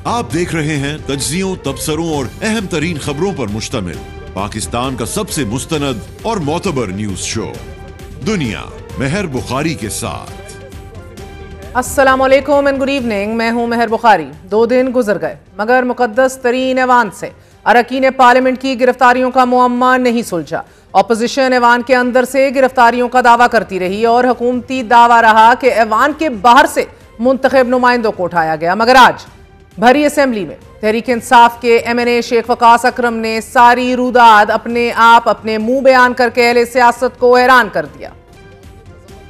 आप देख रहे हैं तज्जियों, तबसरों और अहम तरीन खबरों पर मुश्तमिल पाकिस्तान का सबसे मुस्तनद और मोतबर न्यूज शो दुनिया मेहर बुखारी के साथ। अस्सलाम वालेकुम एंड गुड इवनिंग। मैं हूं मेहर बुखारी। 2 दिन गुजर गए मगर मुकद्दस तरीन ऐवान से अरकान पार्लियामेंट की गिरफ्तारियों का मुअम्मा नहीं सुलझा। अपोजिशन ऐवान के अंदर से गिरफ्तारियों का दावा करती रही और हुकूमती दावा रहा कि ऐवान के बाहर से मुंतखब नुमाइंदों को उठाया गया। मगर आज भरी असेंबली में तहरीक इंसाफ के MNA शेख वकास अकरम ने सारी रूदाद अपने मुंह बयान करके अहले सियासत को हैरान कर दिया।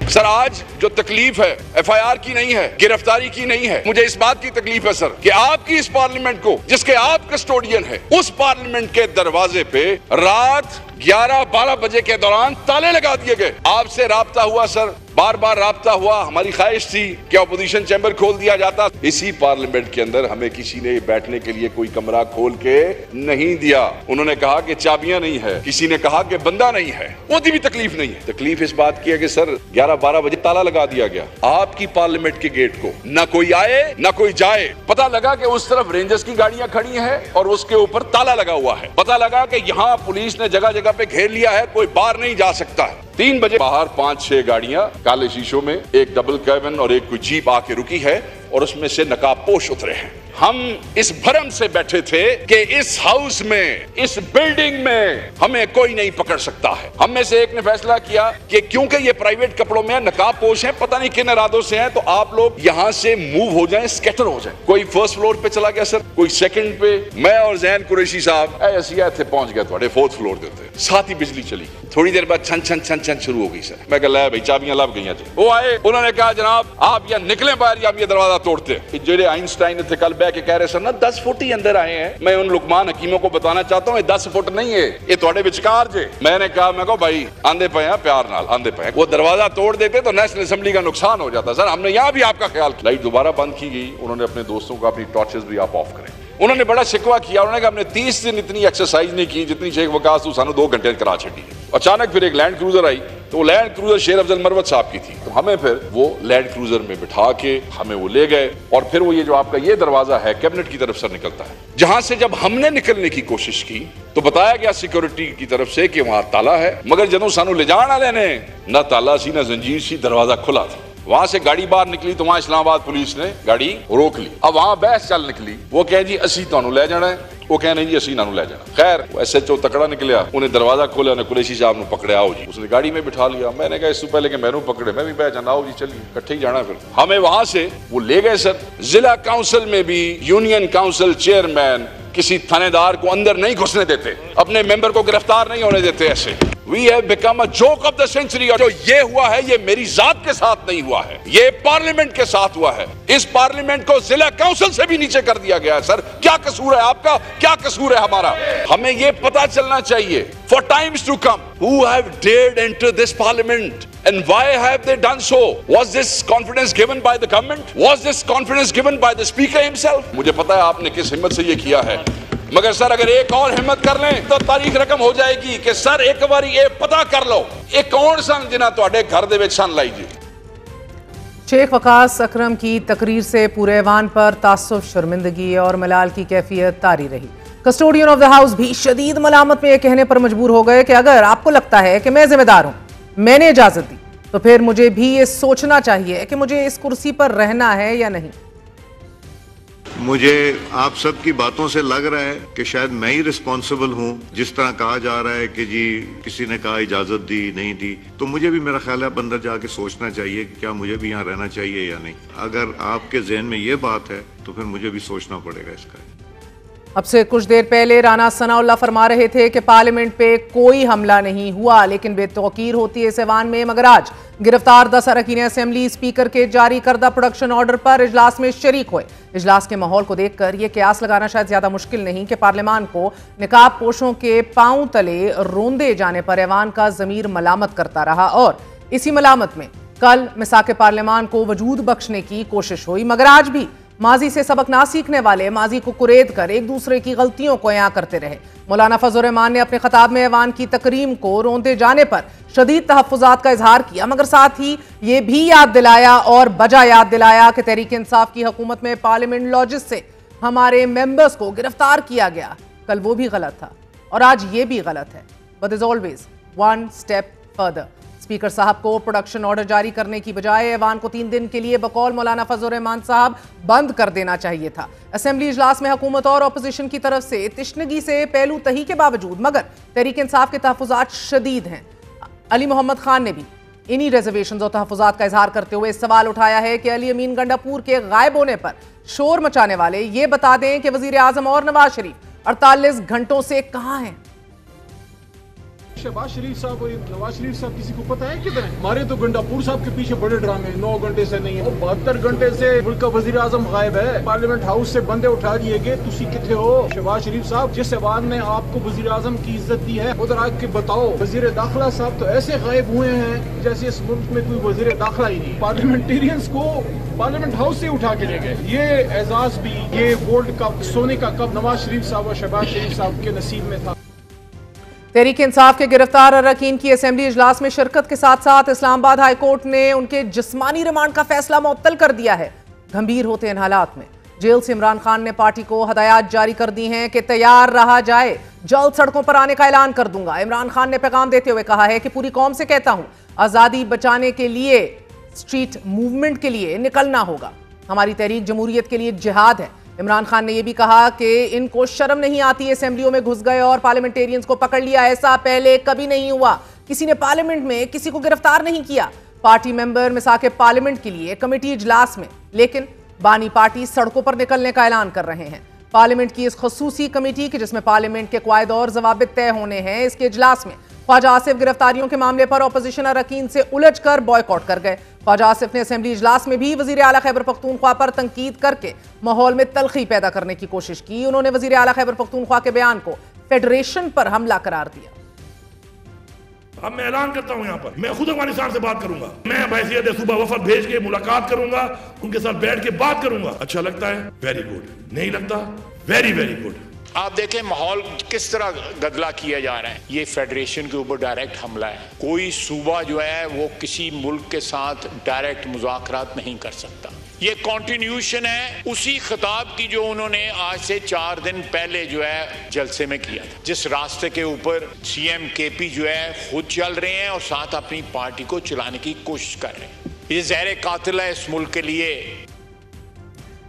सर, आज जो तकलीफ है FIR की नहीं है, गिरफ्तारी की नहीं है, मुझे इस बात की तकलीफ है सर कि आपकी इस पार्लियामेंट को, जिसके आप कस्टोडियन हैं, उस पार्लियामेंट के दरवाजे पे रात 11-12 बजे के दौरान ताले लगा दिए गए। आपसे राब्ता हुआ सर, बार बार राब्ता हुआ, हमारी ख्वाहिश थी कि अपोजिशन चैम्बर खोल दिया जाता। इसी पार्लियामेंट के अंदर हमें किसी ने बैठने के लिए कोई कमरा खोल के नहीं दिया। उन्होंने कहा कि चाबियां नहीं है, किसी ने कहा कि बंदा नहीं है। वो भी तकलीफ नहीं है। तकलीफ इस बात की है कि सर 11-12 बजे ताला लगा दिया गया आपकी पार्लियामेंट के गेट को, ना कोई आए ना कोई जाए। पता लगा कि उस तरफ रेंजर्स की गाड़ियां खड़ी हैं और उसके ऊपर ताला लगा हुआ है। पता लगा कि यहाँ पुलिस ने जगह जगह पे घेर लिया है, कोई बाहर नहीं जा सकता है। 3 बजे बाहर 5-6 गाड़ियां काले शीशों में, एक डबल कैबिन और एक कोई जीप आके रुकी है और उसमें से नकाबपोश उतरे हैं। हम इस भरम से बैठे थे कि इस हाउस में, इस बिल्डिंग में हमें कोई नहीं पकड़ सकता है। हम में से एक ने फैसला किया कि क्योंकि ये प्राइवेट कपड़ों में नकाबपोश हैं, पता नहीं किन इरादों से हैं, तो आप लोग यहाँ से मूव हो जाएं, स्कैटर हो जाएं। कोई फर्स्ट फ्लोर पे चला गया सर, कोई सेकंड पे। मैं और जैन कुरैशी साहब ऐसे थे, पहुंच गए थोड़े 4th फ्लोर देते। साथ ही बिजली चली। थोड़ी देर बाद छन छन छन छन शुरू हो गई सर। मैं कहा भाई चाबियां लब गई जी। वो आए, उन्होंने कहा जनाब आप या निकले बाहर या हम ये दरवाजा तोड़ते हैं। जेडे आइंस्टाइन थे कल बैठ के कह रहे सर ना 10 फुट ही अंदर आए हैं। मैं उन लुकमान हकीमों को बताना चाहता हूँ 10 फुट नहीं है, ये थोड़े विचकार जे। मैंने कहा भाई आंदे पे हैं, प्यार नाल आंदे पे हैं। वो दरवाजा तोड़ देते तो नेशनल असेंबली का नुकसान हो जाता सर। हमने यहाँ भी आपका ख्याल। लाइट दोबारा बंद की गई। उन्होंने अपने दोस्तों को अपनी टॉर्चेस भी आप ऑफ करें। उन्होंने बड़ा शिकवा किया। उन्होंने कहा हमने 30 दिन इतनी एक्सरसाइज नहीं की जितनी शेख वकास तू सानू 2 घंटे करा छड़ी। अचानक फिर एक लैंड क्रूजर आई, तो लैंड क्रूजर शेर अफजल मरवत साहब की थी। तो हमें फिर वो लैंड क्रूजर में बिठा के हमें वो ले गए और फिर वो ये जो आपका ये दरवाजा है कैबिनेट की तरफ से निकलता है, जहां से जब हमने निकलने की कोशिश की तो बताया गया सिक्योरिटी की तरफ से कि वहां ताला है। मगर जदों सानू ले जाने वाले ने ना ताला सी ना जंजीर सी, दरवाजा खुला था। वहां से गाड़ी बाहर निकली तो वहां इस्लामाबाद पुलिस ने गाड़ी रोक ली। अब वहां बहस चल निकली। वो कहे जी असी तुहानू ले जाना है, वो कहे नहीं जी असी इन्हां नू ले जाना। खैर SHO तकड़ा निकलिया, उन्हें दरवाजा खोला, उन्हें कुरैशी साहब नू पकड़े, आओ जी। उसने गाड़ी में बिठा लिया। मैंने कहा इससे पहले कि मैनू पकड़े मैं भी बह जाना, आओ जी चलिए इकट्ठे ही जाना। फिर हमें वहां से वो ले गए सर। जिला काउंसिल में भी यूनियन काउंसिल चेयरमैन किसी थानेदार को अंदर नहीं घुसने देते, अपने मेंबर को गिरफ्तार नहीं होने देते। ऐसे We have become a joke of the century। और जो ये हुआ है ये मेरी जात के साथ नहीं हुआ है, ये पार्लियामेंट के साथ हुआ है। इस पार्लियामेंट को जिला काउंसिल से भी नीचे कर दिया गया है। सर क्या कसूर है आपका, क्या कसूर है हमारा? हमें ये पता चलना चाहिए for times to come who have dared enter this parliament and why have they done so? Was this confidence given by the government? Was this confidence given by the speaker himself? मुझे पता है आपने किस हिम्मत से ये किया है, मगर सर अगर एक और हिम्मत कर लें तो तारीख रकम हो जाएगी कि सर एक बारी ये पता कर लो ये कौन सन जिन्हां तुहाडे घर दे विच सन लाई जी। शेख वकास अकरम की तकरीर से पूरे ऐवान पर तासुफ, शर्मिंदगी और मलाल की कैफियत तारी रही। कस्टोडियन ऑफ द हाउस भी शदीद मलामत में यह कहने पर मजबूर हो गए कि अगर आपको लगता है कि मैं जिम्मेदार हूं, मैंने इजाजत दी, तो फिर मुझे भी ये सोचना चाहिए कि मुझे इस कुर्सी पर रहना है या नहीं। मुझे आप सब की बातों से लग रहा है कि शायद मैं ही रिस्पॉन्सिबल हूँ। जिस तरह कहा जा रहा है कि जी किसी ने कहा इजाजत दी नहीं दी, तो मुझे भी मेरा ख्याल है अंदर जाके सोचना चाहिए कि क्या मुझे भी यहाँ रहना चाहिए या नहीं। अगर आपके जहन में ये बात है तो फिर मुझे भी सोचना पड़ेगा इसका। अब से कुछ देर पहले राना सनाउल्लाह फरमा रहे थे कि पार्लियामेंट पे कोई हमला नहीं हुआ, लेकिन बेतौकीर होती है इस ऐवान में। मगर आज गिरफ्तार 10 अरकान असेंबली स्पीकर के जारी करदा प्रोडक्शन ऑर्डर पर इजलास में शरीक हुए। इजलास के माहौल को देखकर यह कयास लगाना शायद ज्यादा मुश्किल नहीं कि पार्लियामान को निकाब पोशों के पांव तले रोंदे जाने पर ऐवान का जमीर मलामत करता रहा और इसी मलामत में कल मिसाक पार्लियामान को वजूद बख्शने की कोशिश हुई। मगर आज भी माजी से सबक ना सीखने वाले माजी को कुरेद कर एक दूसरे की गलतियों को यहाँ करते रहे। मौलाना फजल रहमान ने अपने खिताब में ऐवान की तकरीम को रोंदे जाने पर शदीद तहफ़्फ़ुज़ात का इजहार किया, मगर साथ ही ये भी याद दिलाया और बजा याद दिलाया कि तहरीक इंसाफ की हुकूमत में पार्लियामेंट लॉजिस्ट से हमारे मेंबर्स को गिरफ्तार किया गया, कल वो भी गलत था और आज ये भी गलत है, but is always one step further. Speaker साहब को प्रोडक्शन ऑर्डर जारी करने की बजाय ऐवान को 3 दिन के लिए बकौल मौलाना फजल रहमान साहब बंद कर देना चाहिए था। असेंबली इजलास में हुकूमत और अपोजिशन की तरफ से तिश्नगी से पहलू तही के बावजूद मगर तहरीक इंसाफ के तहफ़्फ़ुज़ात शदीद हैं। अली मोहम्मद खान ने भी इन्हीं रिजर्वेशंस और तहफ़्फ़ुज़ात का इजहार करते हुए सवाल उठाया है कि अली अमीन गंडापुर के गायब होने पर शोर मचाने वाले ये बता दें कि वज़ीर आज़म और नवाज शरीफ 48 घंटों से कहां हैं। शहबाज शरीफ साहब और नवाज शरीफ साहब किसी को पता है किधर है? हमारे तो गंडापुर साहब के पीछे बड़े ड्रामे 9 घंटे से नहीं है, 72 घंटे से मुल्क का वजीर आजम गायब है। पार्लियामेंट हाउस से बंदे उठा दिए गए, तुसी कितने हो? शहबाज शरीफ साहब, जिस ऐवान ने आपको वजीर आजम की इज्जत दी है उधर आके बताओ। वजीर दाखिला साहब तो ऐसे गायब हुए हैं जैसे इस मुल्क में कोई वजीर दाखिला ही नहीं। पार्लियामेंटेरियंस को पार्लियामेंट हाउस से उठा के ले गए। ये एजाज भी, ये गोल्ड कप, सोने का कप नवाज शरीफ साहब और शहबाज शरीफ साहब के नसीब में था। तहरीक इंसाफ के गिरफ्तार अरकान की असेंबली इजलास में शिरकत के साथ साथ इस्लामाबाद हाई कोर्ट ने उनके जिस्मानी रिमांड का फैसला मुअत्तल कर दिया है। गंभीर होते इन हालात में जेल से इमरान खान ने पार्टी को हदायत जारी कर दी हैं कि तैयार रहा जाए, जल्द सड़कों पर आने का ऐलान कर दूंगा। इमरान खान ने पैगाम देते हुए कहा है कि पूरी कौम से कहता हूं, आजादी बचाने के लिए स्ट्रीट मूवमेंट के लिए निकलना होगा। हमारी तहरीक जमहूरियत के लिए जिहाद है। इमरान खान ने यह भी कहा कि इनको शर्म नहीं आती, असेंबलियों में घुस गए और पार्लियामेंटेरियंस को पकड़ लिया, ऐसा पहले कभी नहीं हुआ। किसी ने पार्लियामेंट में किसी को गिरफ्तार नहीं किया। पार्टी मेंबर मिसाके पार्लियामेंट के लिए कमेटी इजलास में, लेकिन बानी पार्टी सड़कों पर निकलने का ऐलान कर रहे हैं। पार्लियामेंट की इस खसूसी कमेटी की जिसमें पार्लियामेंट के क़वायद और ज़वाबित तय होने हैं, इसके इजलास में ख्वाजा आसिफ गिरफ्तारियों के मामले पर अपोजिशन अरकान से उलझ कर बॉयकॉट कर गए। ख्वाजा आसिफ ने असेंबली इजलास में भी वजीर आला खैबर पख्तूनख्वा पर तनकीद करके माहौल में तलखी पैदा करने की कोशिश की। उन्होंने वजीर आला खैबर पख्तूनख्वा के बयान को फेडरेशन पर हमला करार दिया। अब मैं ऐलान करता हूं, यहाँ पर मैं खुद अफगानिस्तान से बात करूंगा, मैं बहैसियत सूबा वफद भेज के मुलाकात करूंगा, उनके साथ बैठ के बात करूंगा। अच्छा लगता है वेरी गुड, नहीं लगता वेरी वेरी गुड। आप देखें माहौल किस तरह गदला किया जा रहा है। ये फेडरेशन के ऊपर डायरेक्ट हमला है। कोई सूबा जो है वो किसी मुल्क के साथ डायरेक्ट मुज़ाकरात नहीं कर सकता। ये कॉन्टिन्यूशन है उसी खिताब की जो उन्होंने आज से 4 दिन पहले जो है जलसे में किया था, जिस रास्ते के ऊपर CM KP जो है खुद चल रहे हैं और साथ अपनी पार्टी को चलाने की कोशिश कर रहे हैं। ये ज़हर कातिल है इस मुल्क के लिए।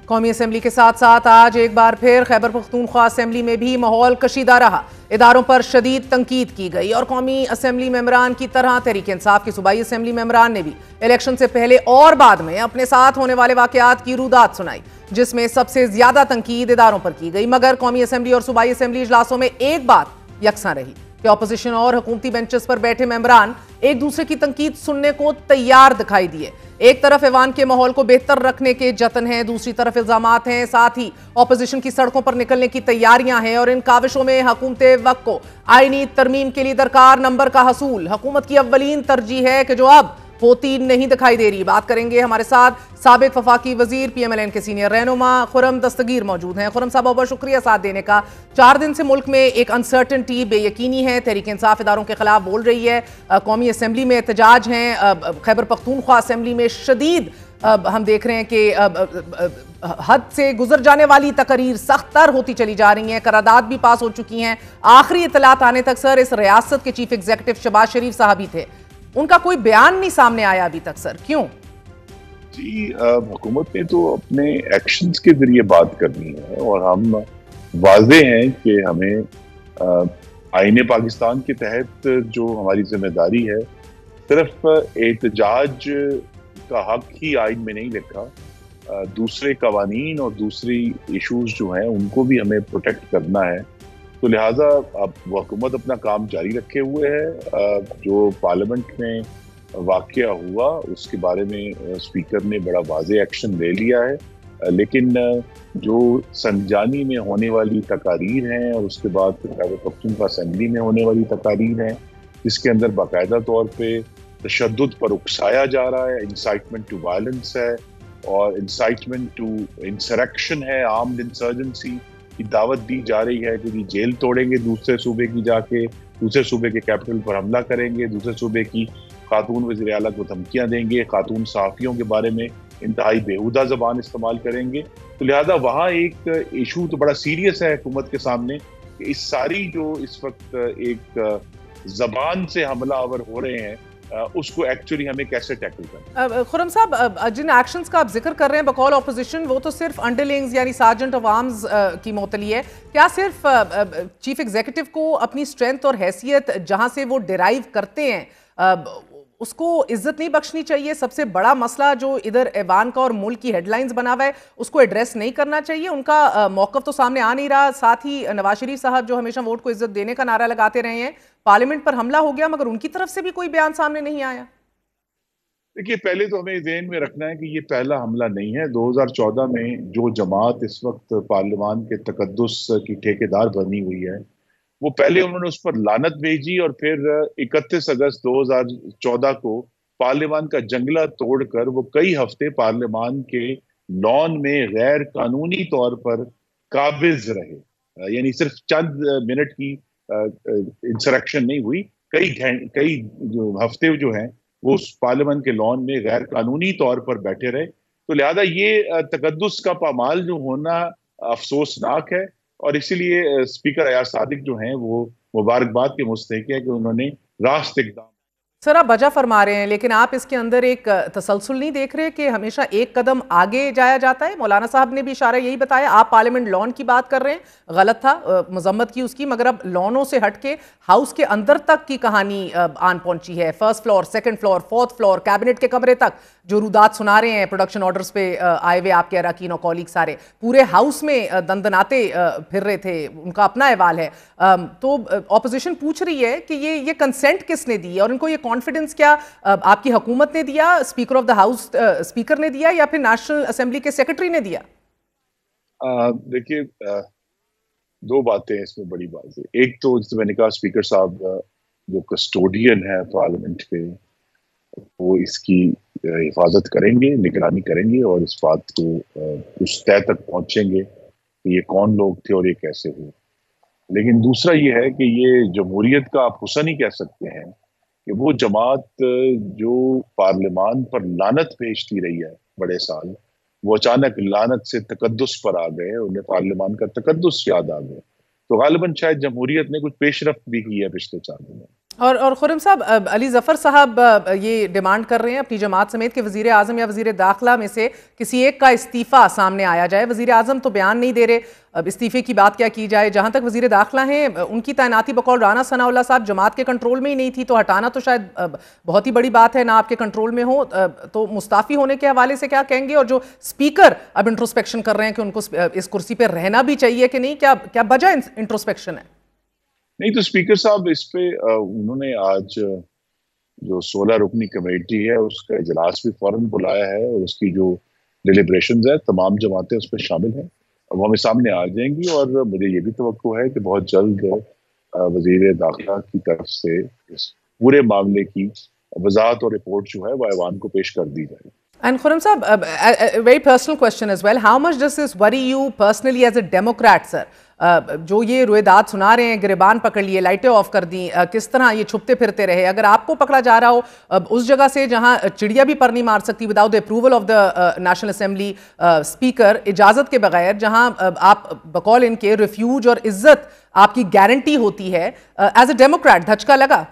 कौमी असेंबली के साथ साथ आज एक बार फिर खैबर पख्तूनख्वा असेंबली में भी माहौल कशीदा रहा। इदारों पर शदीद तनकीद की गई और कौमी असेंबली मेंबरान की तरह तहरीक इंसाफ की सूबाई असेंबली मेंबरान ने भी इलेक्शन से पहले और बाद में अपने साथ होने वाले वाकयात की रुदात सुनाई, जिसमें सबसे ज्यादा तनकीद इदारों पर की गई। मगर कौमी असेंबली और सूबाई असेंबली इजलासों में एक बात यकसा रही कि अपोजिशन और हुकूमती बेंचेस पर बैठे मेंबरान एक दूसरे की तनकीद सुनने को तैयार दिखाई दिए। एक तरफ ऐवान के माहौल को बेहतर रखने के जतन हैं, दूसरी तरफ इल्जामात हैं, साथ ही अपोजिशन की सड़कों पर निकलने की तैयारियां हैं और इन काविशों में हुकूमत वक्त को आईनी तरमीम के लिए दरकार नंबर का हसूल हुकूमत की अव्वलीन तरजीह है कि जो अब होती नहीं दिखाई दे रही। बात करेंगे, हमारे साथ साबिक वफाकी वजीर PMLN के सीनियर रहनुमा खुर्रम दस्तगीर मौजूद हैं। खुर्रम साहब, बहुत शुक्रिया साथ देने का। 4 दिन से मुल्क में एक अनसर्टनटी बेयकीनी है, तहरीक इंसाफ इदारों के खिलाफ बोल रही है, कौमी असेंबली में एहतजाज हैं, खैबर पख्तूनख्वा असेंबली में शदीद हम देख रहे हैं कि हद से गुजर जाने वाली तकरीर सख्त तर होती चली जा रही हैं, करारदाद भी पास हो चुकी हैं। आखिरी इतलात आने तक सर इस रियासत के चीफ एग्जीक्यूटिव शहबाज शरीफ साहब ही थे, उनका कोई बयान नहीं सामने आया अभी तक सर, क्यों? जी, हुकूमत ने तो अपने एक्शंस के जरिए बात करनी है और हम वाज़े हैं कि हमें आईने पाकिस्तान के तहत जो हमारी जिम्मेदारी है, सिर्फ एहतजाज का हक ही आइन में नहीं लिखा, दूसरे कवानीन और दूसरी इशूज़ जो हैं उनको भी हमें प्रोटेक्ट करना है। तो लिहाजा अब हुकूमत अपना काम जारी रखे हुए है। जो पार्लियामेंट में वाक़या हुआ उसके बारे में स्पीकर ने बड़ा वाज़े एक्शन ले लिया है, लेकिन जो संजानी में होने वाली तकारीर हैं और उसके बाद खैबर पख्तूनख्वा असेंबली में होने वाली तकारीर हैं, जिसके अंदर बाकायदा तौर पे तशद्दुद पर उकसाया जा रहा है, इंसाइटमेंट टू वायलेंस है और इंसाइटमेंट टू इंसरेक्शन है, आर्म्ड इंसर्जेंसी की दावत दी जा रही है कि जेल तोड़ेंगे दूसरे सूबे की, जाके दूसरे सूबे के कैपिटल पर हमला करेंगे, दूसरे सूबे की खातून वज़ीर आला को धमकियां देंगे, खातून सहाफ़ियों के बारे में انتہائی بیہودہ زبان استعمال کریں گے. تو لہذا وہاں ایک ایشو تو بڑا سیریس ہے حکومت کے سامنے کہ اس ساری جو اس وقت ایک زبان سے حملہ آور ہو رہے ہیں اس کو ایکچولی ہمیں کیسے ٹیکل کرنا. خرم صاحب، جن ایکشنز کا آپ ذکر کر رہے ہیں بقول اپوزیشن، وہ تو صرف انڈرلنگز یعنی سارجنٹ آف آرمز کی معطلی ہے. کیا صرف چیف ایگزیکٹو کو اپنی اسٹرینتھ اور حیثیت جہاں سے وہ ڈیرائیو کرتے ہیں اس کو عزت نہیں بخشنی چاہیے؟ سب سے بڑا مسئلہ جو ادھر ایوان کا اور ملک کی ہیڈ لائنز بنا ہوا ہے اس کو ایڈریس نہیں کرنا چاہیے؟ ان کا موقف تو سامنے آ نہیں رہا. ساتھ ہی نواز شریف صاحب جو ہمیشہ ووٹ کو عزت دینے کا نعرہ لگاتے رہے ہیں، پارلیمنٹ پر حملہ ہو گیا مگر ان کی طرف سے بھی کوئی بیان سامنے نہیں آیا. دیکھیے، پہلے تو ہمیں ذہن میں رکھنا ہے کہ یہ پہلا حملہ نہیں ہے. 2014 میں جو جماعت اس وقت پارلیمان کے تقدس کی ٹھیکیدار بنی ہوئی ہے، وہ پہلے انہوں نے اس پر لعنت بھیجی اور پھر 31 اگست 2014 کو پارلیمان کا جنگلہ توڑ کر وہ کئی ہفتے پارلیمان کے لان میں غیر قانونی طور پر قابض رہے. یعنی صرف چند منٹ کی انسرکشن نہیں ہوئی، کئی ہفتے جو ہیں وہ اس پارلیمان کے لان میں غیر قانونی طور پر بیٹھے رہے. تو لہذا یہ تقدس کا پامال جو ہونا افسوسناک ہے، اور اسی لیے اسپیکر ایاز صادق جو ہیں وہ مبارکباد کے مستحق ہے کہ انہوں نے راست اقدام. سر، آپ وجہ فرما رہے ہیں لیکن آپ اس کے اندر ایک تسلسل نہیں دیکھ رہے کہ ہمیشہ ایک قدم آگے جایا جاتا ہے؟ مولانا صاحب نے بھی اشارہ یہی بتایا. آپ پارلیمنٹ لان کی بات کر رہے ہیں، غلط تھا، مذمت کی اس کی، مگر اب لانوں سے ہٹ کے ہاؤس کے اندر تک کی کہانی آن پہنچی ہے. First floor, second floor, fourth floor, cabinet کے کمرے تک جو رودات سنا رہے ہیں پروڈکشن آرڈرز پہ آئے ہوئے آپ کے اراکین اور کولیگ سارے پورے ہاؤس میں دندناتے پھر رہے تھے. ان کا اپنا احوال ہے. تو اپوزیشن پوچھ رہی ہے کہ یہ کنسنٹ کس نے دی اور ان کو یہ کانفیڈنس کیا آپ کی حکومت نے دیا، speaker of the house speaker نے دیا، یا پھر نیشنل اسمبلی کے سیکرٹری نے دیا؟ دیکھیے، دو باتیں اس میں بڑی بات ہے. ایک تو جیسے میں نے کہا اسپیکر صاحب جو کسٹوڈین ہے پارلیمنٹ کے، وہ اس کی حفاظت کریں گے، نگرانی کریں گے اور اس بات کو اس طے تک پہنچیں گے کہ یہ کون لوگ تھے اور یہ کیسے ہوئے. لیکن دوسرا یہ ہے کہ یہ جمہوریت کا آپ حسن ہی کہہ سکتے ہیں کہ وہ جماعت جو پارلیمان پر لعنت بھیجتی رہی ہے بڑے سال، وہ اچانک لعنت سے تقدس پر آ گئے، انہیں پارلیمان کا تقدس یاد آ گئے. تو غالباً شاید جمہوریت نے کچھ پیش رفت بھی کی ہے پچھلے 4 دنوں. اور خرم صاحب، علی ظفر صاحب یہ ڈیمانڈ کر رہے ہیں اپنی جماعت سمیت کہ وزیر اعظم یا وزیر داخلہ میں سے کسی ایک کا استعفیٰ سامنے آیا جائے. وزیر اعظم تو بیان نہیں دے رہے، اب استعفے کی بات کیا کی جائے. جہاں تک وزیر داخلہ ہیں، ان کی تعیناتی بقول رانا ثناء اللہ صاحب جماعت کے کنٹرول میں ہی نہیں تھی، تو ہٹانا تو شاید بہت ہی بڑی بات ہے، نہ آپ کے کنٹرول میں ہو. تو مستعفی ہونے کے حوالے سے کیا کہیں گے؟ اور جو اسپیکر اب انٹروسپیکشن کر رہے ہیں کہ ان کو اس کرسی پہ رہنا بھی چاہیے کہ نہیں، کیا وجہ انٹروسپیکشن ہے؟ نہیں تو اسپیکر صاحب اس پہ انہوں نے آج جو 16 رکنی کمیٹی ہے اس کا اجلاس بھی فوراً بلایا ہے، اور اس کی جو ڈیلیبریشنز ہے تمام جماعتیں اس پہ شامل ہیں. اب ہمیں سامنے آ جائیں گی، اور مجھے یہ بھی توقع ہے کہ بہت جلد وزیر داخلہ کی طرف سے اس پورے معاملے کی وضاحت اور رپورٹ جو ہے وہ ایوان کو پیش کر دی جائے. And Khurram Sahab, a very personal question as well. How much does this worry you personally as a Democrat, sir? جو یہ رویداد سنا رہے ہیں، گریبان پکڑ لیے، لائٹیں آف کر دیں، کس طرح یہ چھپتے پھرتے رہے، اگر آپ کو پکڑا جا رہا ہو اس جگہ سے جہاں چڑیا بھی پر نہیں مار سکتی without the approval of the national assembly speaker, اجازت کے بغیر، جہاں آپ بقول ان کے ریفیوج اور عزت آپ کی گارنٹی ہوتی ہے، ایز اے ڈیموکریٹ دھچکا لگا؟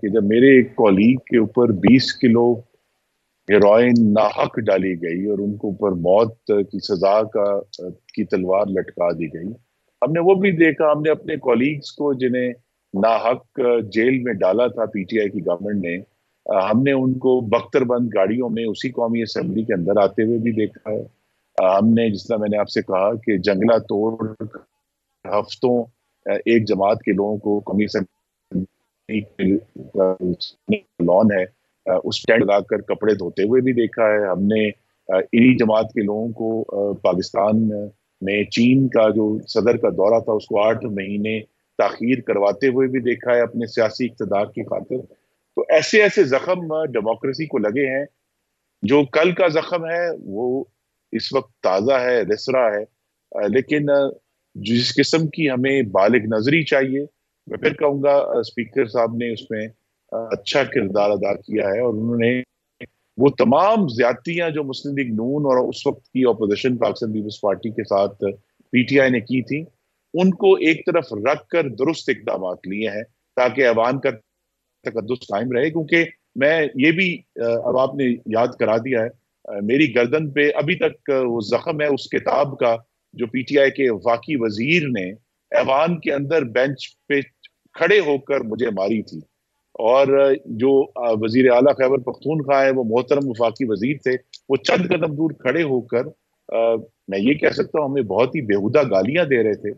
کہ جب میرے ایک کولیگ کے اوپر 20 کلو ہیروئن ناحق ڈالی گئی اور ان کو اوپر موت کی سزا کی تلوار لٹکا دی گئی، ہم نے وہ بھی دیکھا. ہم نے اپنے کولیگز کو جنہیں ناحق جیل میں ڈالا تھا پی ٹی آئی کی گورنمنٹ نے، ہم نے ان کو بختر بند گاڑیوں میں اسی قومی اسمبلی کے اندر آتے ہوئے بھی دیکھا ہے. ہم نے، جس طرح میں نے آپ سے کہا کہ جنگلہ توڑ ہفتوں ایک جماعت کے لوگوں کو قومی اسمبلی لان ہے اس ٹینٹ لگا کر کپڑے دھوتے ہوئے بھی دیکھا ہے. ہم نے انہی جماعت کے لوگوں کو پاکستان میں چین کا جو صدر کا دورہ تھا اس کو 8 مہینے تاخیر کرواتے ہوئے بھی دیکھا ہے اپنے سیاسی اقتدار کی خاطر. تو ایسے ایسے زخم ڈیموکریسی کو لگے ہیں. جو کل کا زخم ہے وہ اس وقت تازہ ہے، رسرا ہے، لیکن جس قسم کی ہمیں بالغ نظری چاہیے، میں پھر کہوں گا اسپیکر صاحب نے اس میں اچھا کردار ادا کیا ہے، اور انہوں نے وہ تمام زیادتیاں جو مسلم لیگ نون اور اس وقت کی اپوزیشن پاکستان پیپلز پارٹی کے ساتھ پی ٹی آئی نے کی تھی، ان کو ایک طرف رکھ کر درست اقدامات لیے ہیں تاکہ ایوان کا تقدس قائم رہے. کیونکہ میں یہ بھی اب آپ نے یاد کرا دیا ہے، میری گردن پہ ابھی تک وہ زخم ہے اس کتاب کا جو پی ٹی آئی کے وفاقی وزیر نے ایوان کے اندر بینچ پہ کھڑے ہو کر مجھے ماری تھی. اور جو وزیر اعلیٰ خیبر پختونخوا ہے، وہ محترم وفاقی وزیر تھے، وہ چند قدم دور کھڑے ہو کر میں یہ کہہ سکتا ہوں ہمیں بہت ہی بےہودہ گالیاں دے رہے تھے.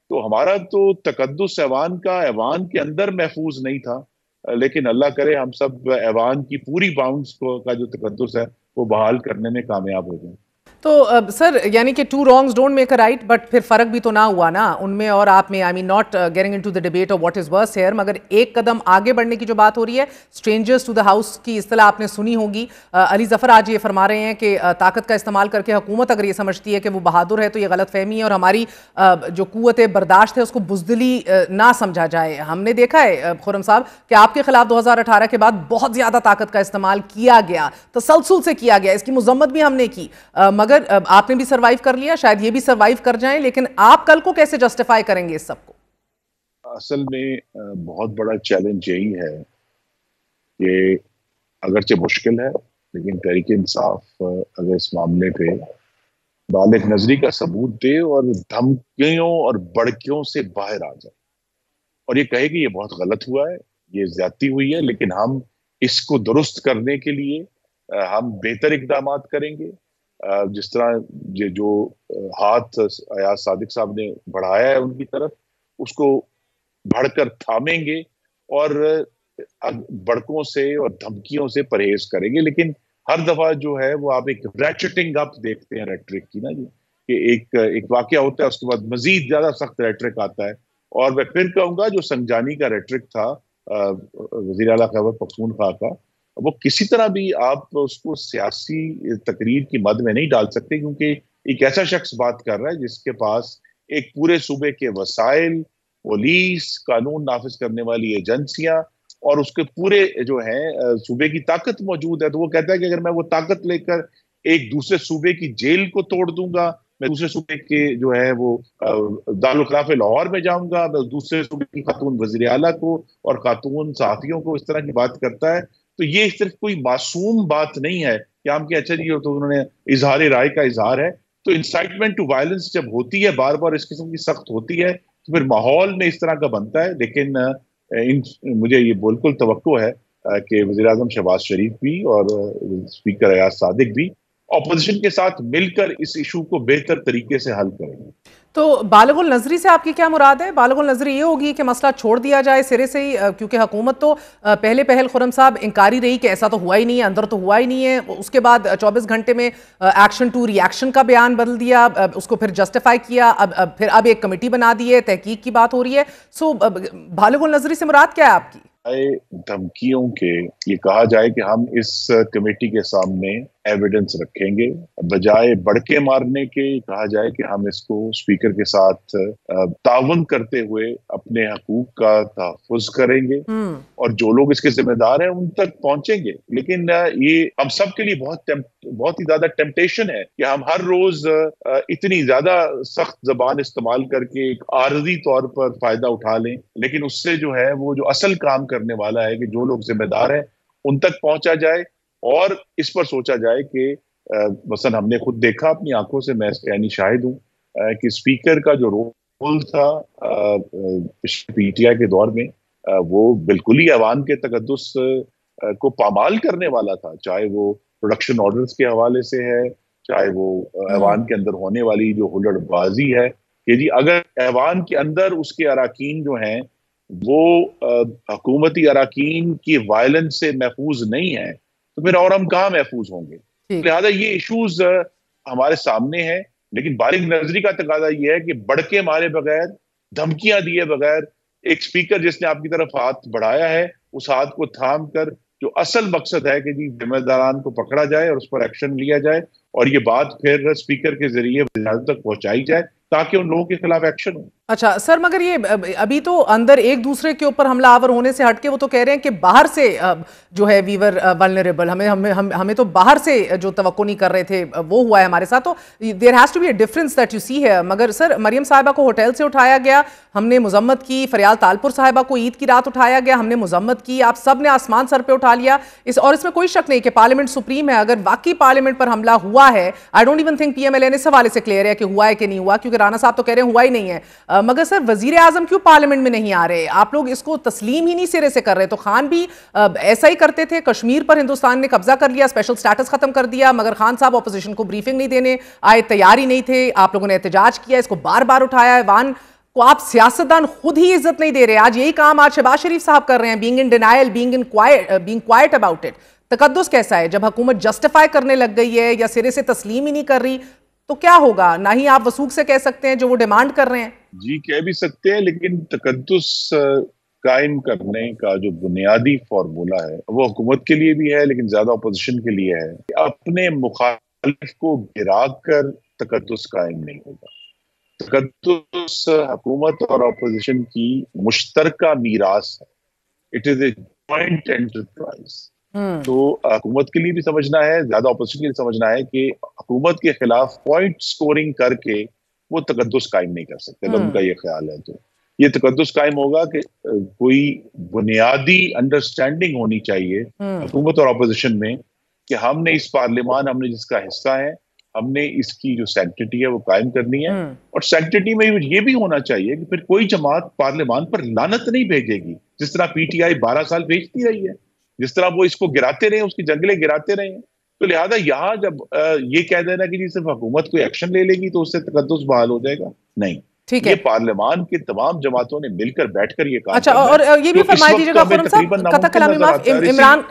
تو ہمارا تو تقدس ایوان کے اندر محفوظ نہیں تھا، لیکن اللہ کرے ہم سب ایوان کی پوری باؤنڈز کا جو تقدس ہے وہ بحال کرنے میں کامیاب ہو جائیں. تو سر یعنی کہ two wrongs don't make a right, but پھر فرق بھی تو نہ ہوا نا ان میں اور آپ میں. I am not getting into the debate of what is worse here, مگر ایک قدم آگے بڑھنے کی جو بات ہو رہی ہے، اسٹرینجرز ٹو دا ہاؤس کی اصطلاح آپ نے سنی ہوگی. علی ظفر آج یہ فرما رہے ہیں کہ طاقت کا استعمال کر کے حکومت اگر یہ سمجھتی ہے کہ وہ بہادر ہے تو یہ غلط فہمی ہے، اور ہماری جو قوت برداشت ہے اس کو بزدلی نہ سمجھا جائے. ہم نے دیکھا ہے خرم صاحب کہ آپ کے خلاف 2018 کے بعد بہت زیادہ طاقت کا استعمال کیا گیا، تسلسل سے کیا گیا، اس کی مذمت بھی ہم نے کی، مگر آپ نے بھی سروائیو کر لیا، شاید یہ بھی سروائیو کر جائیں. لیکن آپ کل کو کیسے جسٹیفائی کریں گے اس سب کو؟ اصل میں بہت بڑا چیلنج یہی ہے کہ اگرچہ مشکل ہے لیکن تحریک انصاف اگر اس معاملے پہ بالغ نظری کا ثبوت دے اور دھمکیوں اور بڑکیوں سے باہر آ جائے اور یہ کہے کہ یہ بہت غلط ہوا ہے، یہ زیادتی ہوئی ہے، لیکن ہم اس کو درست کرنے کے لیے ہم بہتر اقدامات کریں گے. جس طرح جو ہاتھ ایاز صادق صاحب نے بڑھایا ہے ان کی طرف، اس کو بڑھ کر تھامیں گے اور بڑکوں سے اور دھمکیوں سے پرہیز کریں گے. لیکن ہر دفعہ جو ہے وہ آپ ایک ریٹرٹنگ اپ دیکھتے ہیں ریٹرک کی نا جی، کہ ایک واقعہ ہوتا ہے اس کے بعد مزید زیادہ سخت ریٹرک آتا ہے. اور میں پھر کہوں گا جو سنجانی کا ریٹرک تھا وزیر اعلیٰ خیبر پختونخوا کا، وہ کسی طرح بھی آپ اس کو سیاسی تقریر کی مد میں نہیں ڈال سکتے، کیونکہ ایک ایسا شخص بات کر رہا ہے جس کے پاس ایک پورے صوبے کے وسائل، پولیس، قانون نافذ کرنے والی ایجنسیاں اور اس کے پورے جو ہیں صوبے کی طاقت موجود ہے. تو وہ کہتا ہے کہ اگر میں وہ طاقت لے کر ایک دوسرے صوبے کی جیل کو توڑ دوں گا، میں دوسرے صوبے کے جو ہے وہ دارالخلافہ لاہور میں جاؤں گا، میں دوسرے صوبے کی خاتون وزیر اعلیٰ کو اور خاتون صحافیوں کو اس طرح کی بات کرتا ہے. تو یہ صرف کوئی معصوم بات نہیں ہے کہ ہم کہ اچھا جی تو انہوں نے اظہار رائے کا اظہار ہے. تو انسائٹمنٹ ٹو وائلنس جب ہوتی ہے، بار بار اس قسم کی سخت ہوتی ہے، تو پھر ماحول میں اس طرح کا بنتا ہے. لیکن مجھے یہ بالکل توقع ہے کہ وزیر اعظم شہباز شریف بھی اور اسپیکر ایاز صادق بھی اپوزیشن کے ساتھ مل کر اس ایشو کو بہتر طریقے سے حل کریں گے. تو بالغ النظری سے آپ کی کیا مراد ہے؟ بالغ النظری یہ ہوگی کہ مسئلہ چھوڑ دیا جائے سرے سے ہی، کیونکہ حکومت تو پہلے پہل خرم صاحب انکاری رہی کہ ایسا تو ہوا ہی نہیں ہے، اندر تو ہوا ہی نہیں ہے. اس کے بعد 24 گھنٹے میں ایکشن ٹو ری ایکشن کا بیان بدل دیا، اس کو پھر جسٹیفائی کیا، اب ایک کمیٹی بنا دی ہے، تحقیق کی بات ہو رہی ہے. سو بالغ النظری سے مراد کیا ہے آپ کی؟ دھمکیوں کے یہ کہا جائے کہ ہم اس کمیٹی کے سامنے ایویڈنس رکھیں گے، بجائے بڑکے مارنے کے کہا جائے کہ ہم اس کو اسپیکر کے ساتھ تعاون کرتے ہوئے اپنے حقوق کا تحفظ کریں گے اور جو لوگ اس کے ذمہ دار ہیں ان تک پہنچیں گے. لیکن یہ ہم سب کے لیے بہت ہی زیادہ ٹیمپٹیشن ہے کہ ہم ہر روز اتنی زیادہ سخت زبان استعمال کر کے ایک عارضی طور پر فائدہ اٹھا لیں، لیکن اس سے جو ہے وہ جو اصل کام کرنے والا ہے کہ جو لوگ ذمہ دار ہیں ان تک پہنچا جائے اور اس پر سوچا جائے کہ مثلا ہم نے خود دیکھا اپنی آنکھوں سے، میں یعنی شاہد ہوں کہ اسپیکر کا جو رول تھا پی ٹی آئی کے دور میں وہ بالکل ہی ایوان کے تقدس کو پامال کرنے والا تھا، چاہے وہ پروڈکشن آرڈرز کے حوالے سے ہے، چاہے وہ ایوان کے اندر ہونے والی جو ہلڑ بازی ہے کہ جی اگر ایوان کے اندر اس کے اراکین جو ہیں وہ حکومتی اراکین کی وائلنس سے محفوظ نہیں ہیں تو پھر اور ہم کہاں محفوظ ہوں گے. لہٰذا یہ ایشوز ہمارے سامنے ہیں، لیکن بالغ نظری کا تقاضا یہ ہے کہ بڑکے مارے بغیر، دھمکیاں دیے بغیر، ایک اسپیکر جس نے آپ کی طرف ہاتھ بڑھایا ہے اس ہاتھ کو تھام کر جو اصل مقصد ہے کہ جی ذمہ داران کو پکڑا جائے اور اس پر ایکشن لیا جائے اور یہ بات پھر اسپیکر کے ذریعے وزیر اعظم تک پہنچائی جائے. تاکہ ان لوگوں کے خلاف ایکشن ہو. اچھا سر، مگر یہ ابھی تو اندر ایک دوسرے کے اوپر حملہ آور ہونے سے ہٹ کے وہ تو کہہ رہے ہیں کہ باہر سے جو ہے ویور ولنریبل، ہمیں تو باہر سے جو توقع نہیں کر رہے تھے وہ ہوا ہے ہمارے ساتھ. تو there has to be a difference that you see ہے. مگر سر مریم صاحبہ کو ہوٹل سے اٹھایا گیا، ہم نے مذمت کی. فریال تالپور صاحبہ کو عید کی رات اٹھایا گیا، ہم نے مذمت کی. آپ سب نے آسمان سر پہ اٹھا لیا. اور اس میں کوئی شک نہیں کہ پارلیمنٹ سپریم ہے. اگر واقعی پارلیمنٹ پر حملہ ہوا ہے، I don't even think P M L N اس حوالے سے کلیئر ہے کہ ہوا ہے کہ نہیں ہوا، کیونکہ رانا صاحب تو کہہ رہے ہیں ہوا ہی نہیں ہے. مگر سر وزیر اعظم کیوں پارلیمنٹ میں نہیں آ رہے؟ آپ لوگ اس کو تسلیم ہی نہیں سرے سے کر رہے. تو خان بھی ایسا ہی کرتے تھے، کشمیر پر ہندوستان نے قبضہ کر لیا، اسپیشل سٹیٹس ختم کر دیا، مگر خان صاحب اپوزیشن کو بریفنگ نہیں دینے آئے، تیار ہی نہیں تھے. آپ لوگوں نے احتجاج کیا، اس کو بار بار اٹھایا. ایوان کو آپ سیاستدان خود ہی عزت نہیں دے رہے. آج یہی کام آج شہباز شریف صاحب کر رہے ہیں، being in denial, being quite about it. تقدس کیسا ہے جب حکومت جسٹیفائی کرنے لگ گئی ہے یا سرے سے تسلیم ہی نہیں کر رہی؟ تو کیا ہوگا؟ نہ ہی آپ وثوق سے کہہ سکتے ہیں جو وہ ڈیمانڈ کر رہے ہیں. جی کہہ بھی سکتے ہیں، لیکن تقدس قائم کرنے کا جو بنیادی فارمولا ہے وہ حکومت کے لیے بھی ہے، لیکن زیادہ اپوزیشن کے لیے ہے. اپنے مخالف کو گرا کر تقدس قائم نہیں ہوگا. تقدس حکومت اور اپوزیشن کی مشترکہ میراث ہے. It is a joint enterprise. تو حکومت کے لیے بھی سمجھنا ہے، زیادہ اپوزیشن کے لیے سمجھنا ہے کہ حکومت کے خلاف پوائنٹ سکورنگ کر کے وہ تقدس قائم نہیں کر سکتے. اگر ان کا یہ خیال ہے تو یہ تقدس قائم ہوگا کہ کوئی بنیادی انڈرسٹینڈنگ ہونی چاہیے حکومت اور اپوزیشن میں کہ ہم نے اس پارلیمان، ہم نے جس کا حصہ ہے، ہم نے اس کی جو سینکٹیٹی ہے وہ قائم کرنی ہے. اور سینکٹیٹی میں یہ بھی ہونا چاہیے کہ پھر کوئی جماعت پارلیمان پر لعنت نہیں بھیجے گی، جس طرح پی ٹی آئی 12 سال بھیجتی رہی ہے، جس طرح وہ اس کو گراتے رہے، اس کی جنگلیں گراتے رہے ہیں. تو لہٰذا یہاں جب یہ کہہ دینا کہ جی صرف حکومت کوئی ایکشن لے لے گی تو اس سے تقدس بحال ہو جائے گا، نہیں. یہ پارلیمان کے تمام جماعتوں نے مل کر بیٹھ کر یہ کام. اچھا، اور یہ بھی فرمائی دیجیے گا خرم صاحب، قطع کلامی معاف،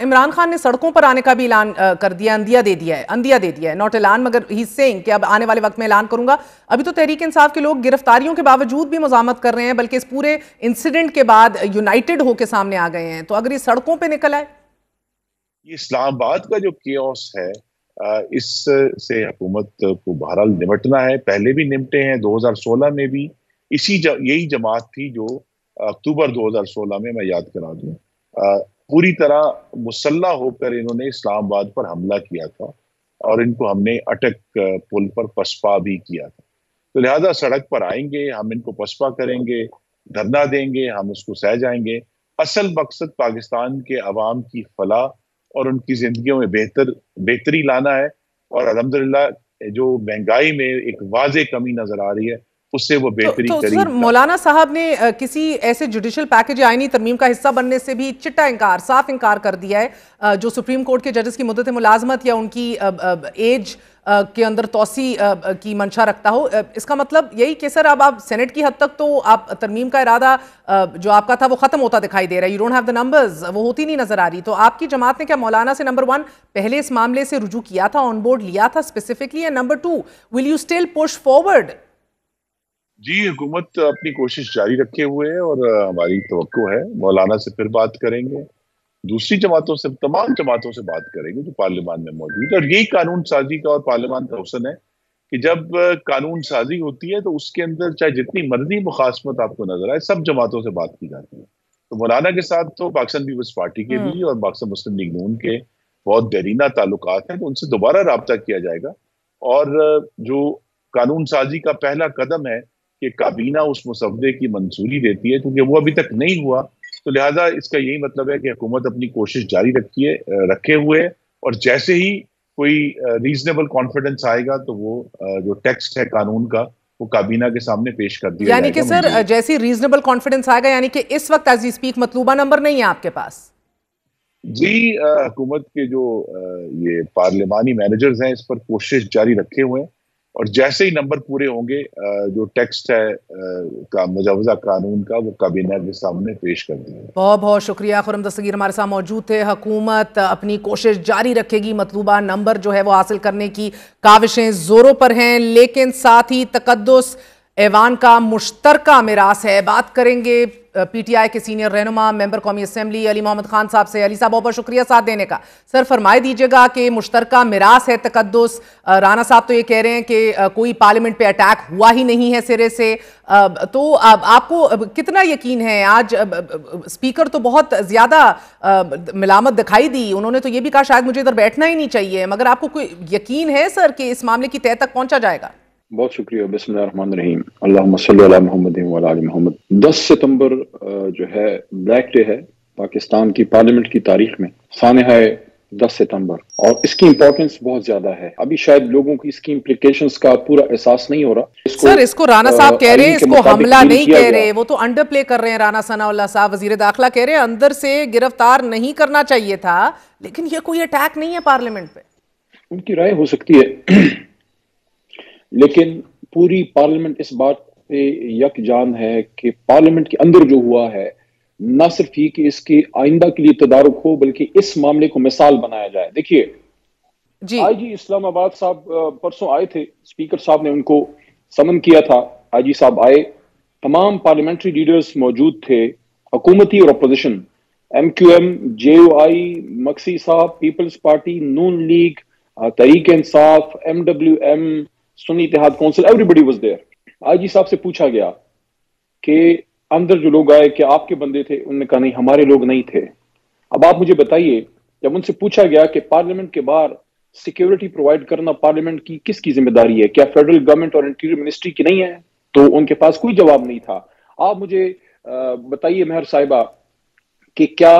عمران خان نے سڑکوں پر آنے کا بھی اعلان کر دیا، اندیا دے دیا ہے، نوٹ اعلان، مگر ہی سینگ کہ اب آنے والے وقت میں اعلان کروں گا. ابھی تو تحریک انصاف کے لوگ گرفتاریوں کے باوجود بھی مزاحمت کر رہے ہیں، بلکہ اس پورے انسیڈنٹ کے بعد یونائٹڈ ہو کے سامنے آ گئے ہیں. تو اگر یہ سڑکوں پہ نکل آئے، یہ اسلام آباد کا جو کیوس ہے اس سے حکومت کو بہرحال نمٹنا ہے. پہلے بھی نمٹے ہیں، 2016 میں بھی یہی جماعت تھی جو اکتوبر 2016 میں یاد کرا دوں پوری طرح مسلح ہو کر انہوں نے اسلام آباد پر حملہ کیا تھا، اور ان کو ہم نے اٹک پل پر پسپا بھی کیا تھا. تو لہذا سڑک پر آئیں گے، ہم ان کو پسپا کریں گے، دھرنا دیں گے، ہم اس کو سہ جائیں گے. اصل مقصد پاکستان کے عوام کی فلاح اور ان کی زندگیوں میں بہتری لانا ہے. اور الحمدللہ جو مہنگائی میں ایک واضح کمی نظر آ رہی ہے اس سے وہ بہتری کری. سر مولانا صاحب نے کسی ایسے جوڈیشل پیکج آئینی ترمیم کا حصہ بننے سے بھی چٹا انکار، صاف انکار کر دیا ہے. جو سپریم کورٹ کے ججز کی مدت ملازمت یا ان کی ایج کے اندر توسیع کی منشا رکھتا ہو. اس کا مطلب یہی کہ سر اب آپ سینٹ کی حد تک تو آپ ترمیم کا ارادہ جو آپ کا تھا وہ ختم ہوتا دکھائی دے رہا ہے. You don't have the numbers, وہ ہوتی نہیں نظر آ رہی. تو آپ کی جماعت نے کیا مولانا سے نمبر 1 پہلے اس معاملے سے رجوع کیا تھا، آن بورڈ لیا تھا اسپیسیفکلی، یا number 2 will you still push forward? جی حکومت اپنی کوشش جاری رکھے ہوئے ہے، اور ہماری توقع ہے مولانا سے پھر بات کریں گے، دوسری جماعتوں سے، تمام جماعتوں سے بات کریں گے جو پارلیمان میں موجود ہے. اور یہی قانون سازی کا اور پارلیمان کا حسن ہے کہ جب قانون سازی ہوتی ہے تو اس کے اندر چاہے جتنی مرضی مخاصمت آپ کو نظر آئے، سب جماعتوں سے بات کی جاتی ہے. تو مولانا کے ساتھ تو پاکستان پیپلز پارٹی کے بھی اور پاکستان مسلم لیگ نون کے بہت دیرینہ تعلقات ہیں، تو ان سے دوبارہ رابطہ کیا جائے گا. اور جو قانون سازی کا پہلا قدم ہے کہ کابینہ اس مسودے کی منظوری دیتی ہے، کیونکہ وہ ابھی تک نہیں ہوا، تو لہٰذا اس کا یہی مطلب ہے کہ حکومت اپنی کوشش جاری رکھے ہوئے، اور جیسے ہی کوئی ریزنیبل کانفیڈنس آئے گا تو وہ جو ٹیکسٹ ہے قانون کا وہ کابینہ کے سامنے پیش کر دیا جائے گا. یعنی کہ سر جیسی ریزنیبل کانفیڈنس آئے گا، یعنی کہ اس وقت ایز وی اسپیک مطلوبہ نمبر نہیں ہے آپ کے پاس؟ جی حکومت کے جو یہ پارلیمانی مینیجرز ہیں اس پر کوشش جاری رکھے ہوئے ہیں، اور جیسے ہی نمبر پورے ہوں گے جو ٹیکسٹ ہے مجوزہ قانون کا وہ کابینہ کے سامنے پیش کر دیں گے. بہت بہت شکریہ. خرم دستگیر ہمارے ساتھ موجود تھے. حکومت اپنی کوشش جاری رکھے گی، مطلوبہ نمبر جو ہے وہ حاصل کرنے کی کاوشیں زوروں پر ہیں، لیکن ساتھ ہی تقدس ایوان کا مشترکہ میراث ہے. بات کریں گے पी टी आई के सीनियर रहनुमा मेंबर कौमी असेंबली अली मोहम्मद खान साहब से। अली साहब बहुत बहुत शुक्रिया साथ देने का। सर फरमाए दीजिएगा कि मुश्तरका मिरास है तकद्दुस, राना साहब तो ये कह रहे हैं कि कोई पार्लियामेंट पे अटैक हुआ ही नहीं है सिरे से, तो आपको कितना यकीन है? आज स्पीकर तो बहुत ज्यादा मिलामत दिखाई दी, उन्होंने तो ये भी कहा शायद मुझे इधर बैठना ही नहीं चाहिए, मगर आपको कोई यकीन है सर कि इस मामले की तह तक पहुंचा जाएगा? बहुत शुक्रिया। बिस्मिल्लाहिर्रहमानिर्रहीम, अल्लाहुम्मा सल्ली अला मुहम्मद व अला आलि मोहम्मद। 10 सितंबर जो है ब्लैक डे है पाकिस्तान की पार्लियामेंट की तारीख में, सानहा है 10 सितंबर, और इसकी इंपॉर्टेंस बहुत ज्यादा है। अभी शायद लोगों की इसकी इम्प्लीकेशंस का पूरा एहसास नहीं हो रहा। सर इसको राना साहब कह रहे हैं, इसको हमला नहीं कह रहे, वो तो अंडर प्ले कर रहे हैं। राना सनाउल्लाह साहब वजीर दाखिला कह रहे हैं अंदर से गिरफ्तार नहीं करना चाहिए था, लेकिन ये कोई अटैक नहीं है पार्लियामेंट पे। उनकी राय हो सकती है, लेकिन पूरी पार्लियामेंट इस बात पे यकजान है कि पार्लियामेंट के अंदर जो हुआ है, न सिर्फ ये कि इसके आइंदा के लिए तदारुक हो, बल्कि इस मामले को मिसाल बनाया जाए। देखिए आईजी इस्लामाबाद साहब परसों आए थे, स्पीकर साहब ने उनको समन किया था, आईजी साहब आए, तमाम पार्लियामेंट्री लीडर्स मौजूद थे, हुकूमती और अपोजिशन, MQM, JOI, मक्सी साहब, people's party, Noon league, Tehreek Insaf, MWM, Sunni Ittehad council, everybody was there. IG साहब से पूछा गया कि अंदर जो लोग आए क्या आपके बंदे थे? उन्होंने कहा नहीं, हमारे लोग नहीं थे। अब आप मुझे बताइए, जब उनसे पूछा गया कि पार्लियामेंट के बाहर सिक्योरिटी प्रोवाइड करना पार्लियामेंट की किसकी जिम्मेदारी है, क्या फेडरल गवर्नमेंट और इंटीरियर मिनिस्ट्री की नहीं है? तो उनके पास कोई जवाब नहीं था। आप मुझे बताइए मेहर साहिबा कि क्या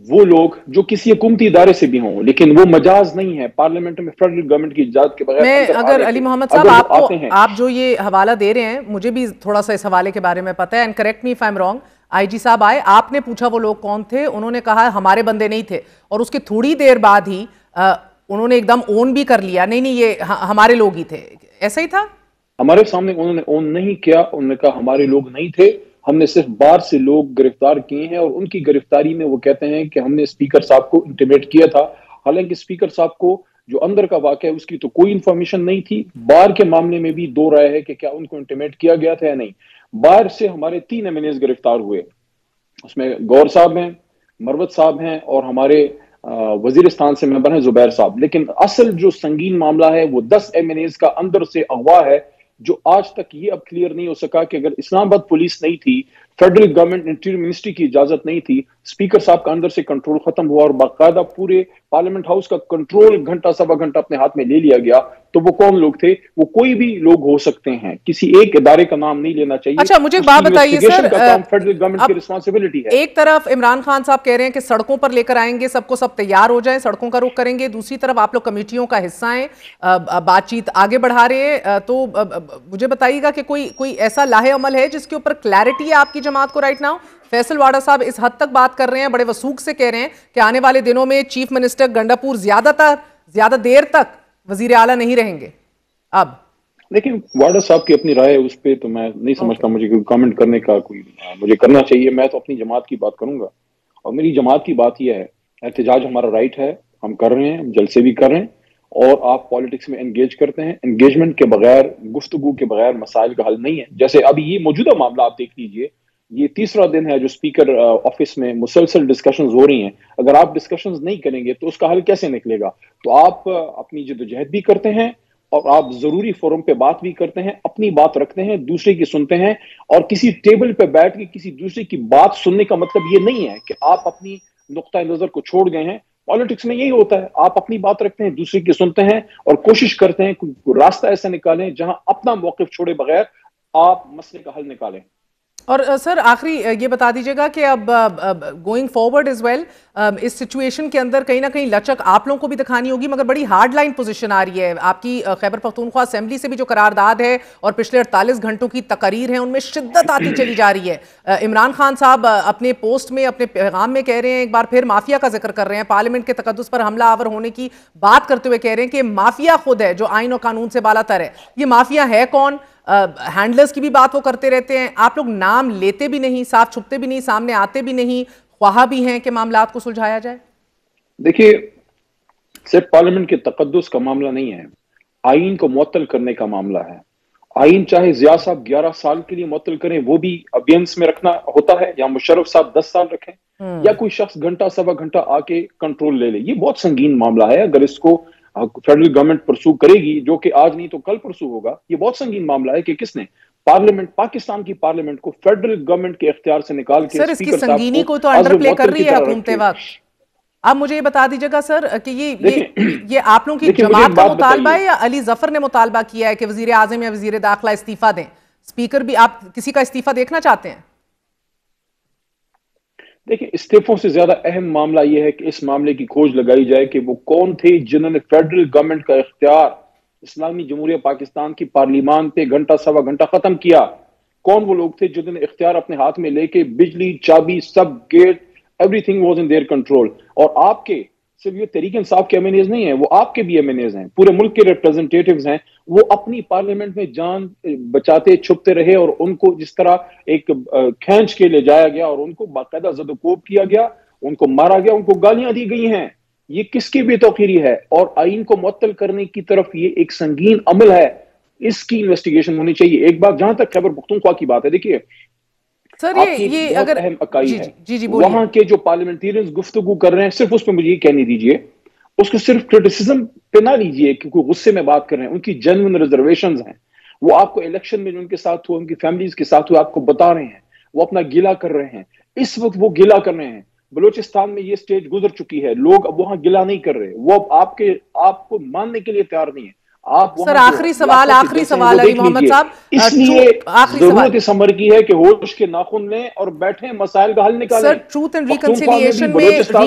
वो लोग जो किसी हुकूमती इदारे से भी हों, लेकिन वो मजाज नहीं है पार्लियामेंट में फेडरल गवर्नमेंट की इजाजत के बगैर। मैं अगर अली मोहम्मद साहब आप जो ये हवाला दे रहे हैं, मुझे भी थोड़ा सा इस हवाले के बारे में पता है, and correct me if I am wrong. IG साहब आए, आपने पूछा वो लोग कौन थे, उन्होंने कहा हमारे बंदे नहीं थे, और उसके थोड़ी देर बाद ही उन्होंने एकदम ओन भी कर लिया, नहीं ये हमारे लोग ही थे। ऐसा ही था? हमारे सामने उन्होंने ओन नहीं किया, उन्होंने कहा हमारे लोग नहीं थे, हमने सिर्फ बाहर से लोग गिरफ्तार किए हैं, और उनकी गिरफ्तारी में वो कहते हैं कि हमने स्पीकर साहब को इंटिमेट किया था। हालांकि स्पीकर साहब को जो अंदर का वाक़या है उसकी तो कोई इंफॉर्मेशन नहीं थी। बाहर के मामले में भी दो राय है कि क्या उनको इंटिमेट किया गया था या नहीं। बाहर से हमारे 3 MNAs गिरफ्तार हुए, उसमें गौर साहब हैं, मरवत साहब हैं, और हमारे वजीरिस्तान से मेंबर हैं जुबैर साहब। लेकिन असल जो संगीन मामला है वो 10 MNAs का अंदर से अगवा है, जो आज तक ये अब क्लियर नहीं हो सका कि अगर इस्लामाबाद पुलिस नहीं थी, फेडरल गवर्नमेंट इंटीरियर मिनिस्ट्री की इजाजत नहीं थी, स्पीकर साहब का अंदर से कंट्रोल खत्म हुआ और बाकायदा पूरे पार्लियामेंट हाउस का कंट्रोल घंटा सवा घंटा अपने हाथ में ले लिया गया, तो वो कौन लोग थे? वो कोई भी लोग हो सकते हैं, किसी एक इदारे का नाम नहीं लेना चाहिए। अच्छा मुझे एक बात बताइए सर, फेडरल गवर्नमेंट की रिस्पॉन्सिबिलिटी है। एक तरफ इमरान खान साहब कह रहे हैं कि सड़कों पर लेकर आएंगे सबको, सब तैयार हो जाएं, सड़कों का रुख करेंगे, दूसरी तरफ आप लोग कमेटियों का हिस्सा हैं, बातचीत आगे बढ़ा रहे हैं, तो मुझे बताइएगा कि कोई ऐसा लाहे अमल है जिसके ऊपर क्लैरिटी है आपकी जमात को राइट नाउ? फैसल वाडा साहब इस हद तक बात कर रहे हैं, बड़े वसूख से कह रहे हैं कि आने वाले दिनों में चीफ मिनिस्टर गंडापुर ज्यादा देर तक वजीर आला नहीं रहेंगे। अब देखिए वाडा साहब की अपनी राय है, उस पर तो मैं नहीं समझता मुझे कोई कमेंट करने का कोई मुझे करना चाहिए। मैं तो अपनी जमात की बात करूंगा, और मेरी जमात की बात यह है, एहतजाज हमारा राइट है, हम कर रहे हैं, जलसे भी कर रहे हैं, और आप पॉलिटिक्स में एंगेज करते हैं। एंगेजमेंट के बगैर, गुफ्तगू के बगैर मसाइल का हल नहीं है। जैसे अभी ये मौजूदा मामला आप देख लीजिए, ये तीसरा दिन है जो स्पीकर ऑफिस में मुसलसल डिस्कशंस हो रही हैं। अगर आप डिस्कशंस नहीं करेंगे तो उसका हल कैसे निकलेगा? तो आप अपनी जद्दोजहद भी करते हैं, और आप जरूरी फोरम पे बात भी करते हैं, अपनी बात रखते हैं, दूसरे की सुनते हैं, और किसी टेबल पे बैठ के किसी दूसरे की बात सुनने का मतलब ये नहीं है कि आप अपनी नुक्ता नजर को छोड़ गए हैं। पॉलिटिक्स में यही होता है, आप अपनी बात रखते हैं, दूसरे की सुनते हैं, और कोशिश करते हैं कोई रास्ता ऐसा निकालें जहां अपना मौक़िफ़ छोड़े बगैर आप मसले का हल निकालें। और सर आखिरी ये बता दीजिएगा कि अब गोइंग फॉरवर्ड इज वेल, इस सिचुएशन के अंदर कहीं ना कहीं लचक आप लोगों को भी दिखानी होगी, मगर बड़ी हार्ड लाइन पोजीशन आ रही है आपकी। खैबर पख्तूनख्वा असेंबली से भी जो करारदाद है और पिछले 48 घंटों की तकरीर है, उनमें शिद्दत आती चली जा रही है। इमरान खान साहब अपने पोस्ट में, अपने पैगाम में कह रहे हैं, एक बार फिर माफिया का जिक्र कर रहे हैं, पार्लियामेंट के तकद्दुस पर हमला आवर होने की बात करते हुए कह रहे हैं कि माफिया खुद है जो आइन और कानून से बालातर है। ये माफिया है कौन? हैंडलर्स की भी बात वो करते रहते हैं, आप लोग नाम लेते भी नहीं, साफ छुपते भी नहीं, सामने आते भी नहीं, ख्वाह भी हैं कि मामलात को सुलझाया जाए। देखिए सिर्फ पार्लियामेंट के तकद्दुस का मामला नहीं है, आइन को मुअत्तल करने का मामला है। आइन चाहे जिया साहब 11 साल के लिए मुअत्तल करें, वो भी अबियंस में रखना होता है, या मुशर्रफ साहब 10 साल रखें, या कोई शख्स घंटा सवा घंटा आके कंट्रोल ले ले। ये बहुत संगीन मामला है। अगर इसको फेडरल गवर्नमेंट परसू करेगी, जो कि आज नहीं तो कल परसू होगा, ये बहुत संगीन मामला है कि किसने पार्लियामेंट, पाकिस्तान की पार्लियामेंट को फेडरल गवर्नमेंट के इख्तियार से निकाल के सर इसकी संगीनी को तो अंडरप्ले कर रही है हुकूमत वक्त। आप मुझे ये बता दीजिएगा सर कि ये आप लोगों की जमात का मुतालबा है या अली जफर ने मुतालबा किया है कि वजीर आजम या वजीर दाखिला इस्तीफा दें? स्पीकर भी आप किसी का इस्तीफा देखना चाहते हैं? देखिए, इस्तीफों से ज्यादा अहम मामला यह है कि इस मामले की खोज लगाई जाए कि वो कौन थे जिन्होंने फेडरल गवर्नमेंट का इख्तियार इस्लामी जमहूरिया पाकिस्तान की पार्लियामान पे घंटा सवा घंटा खत्म किया। कौन वो लोग थे जिन्होंने इख्तियार अपने हाथ में लेके बिजली, चाबी, सब gate, everything was in their control. और आपके सिर्फ ये तहरीक इंसाफ के एमएनएज नहीं है, वो आपके भी एमएनएज हैं, पूरे मुल्क के रिप्रेजेंटेटिव्स हैं। वो अपनी पार्लियामेंट में जान बचाते छुपते रहे और उनको जिस तरह एक खींच के ले जाया गया और उनको बाकायदा ज़दोकोब किया गया, उनको मारा गया, उनको गालियां दी गई हैं। ये किसकी बेतौकीरी है? और आइन को मुअत्तल करने की तरफ ये एक संगीन अमल है, इसकी इन्वेस्टिगेशन होनी चाहिए। एक बात, जहां तक खैबर पख्तूनख्वा की बात है, देखिए सर ये अगर अहम इकाई है, जी वहां के जो पार्लियामेंटेरियंस गुफ्तगू कर रहे हैं, सिर्फ उस पर मुझे ये कहने दीजिए, उसको सिर्फ क्रिटिसिज्म पे ना लीजिए क्योंकि गुस्से में बात कर रहे हैं। उनकी जेन्युइन रिजर्वेशंस हैं, वो आपको इलेक्शन में जो उनके साथ हुआ, उनकी फैमिलीज के साथ हुआ, आपको बता रहे हैं, वो अपना गिला कर रहे हैं। इस वक्त वो गिला कर रहे हैं। बलूचिस्तान में ये स्टेज गुजर चुकी है, लोग अब वहां गिला नहीं कर रहे, वो अब आपको मानने के लिए तैयार नहीं है। आप सर आखिरी सवाल अली मोहम्मद साहब, इसलिए जरूरत इस अमर की है कि होश के नाखून लें और बैठे मसाइल का हल निकालें। सर ट्रूथ एंड रिकंसिलिएशन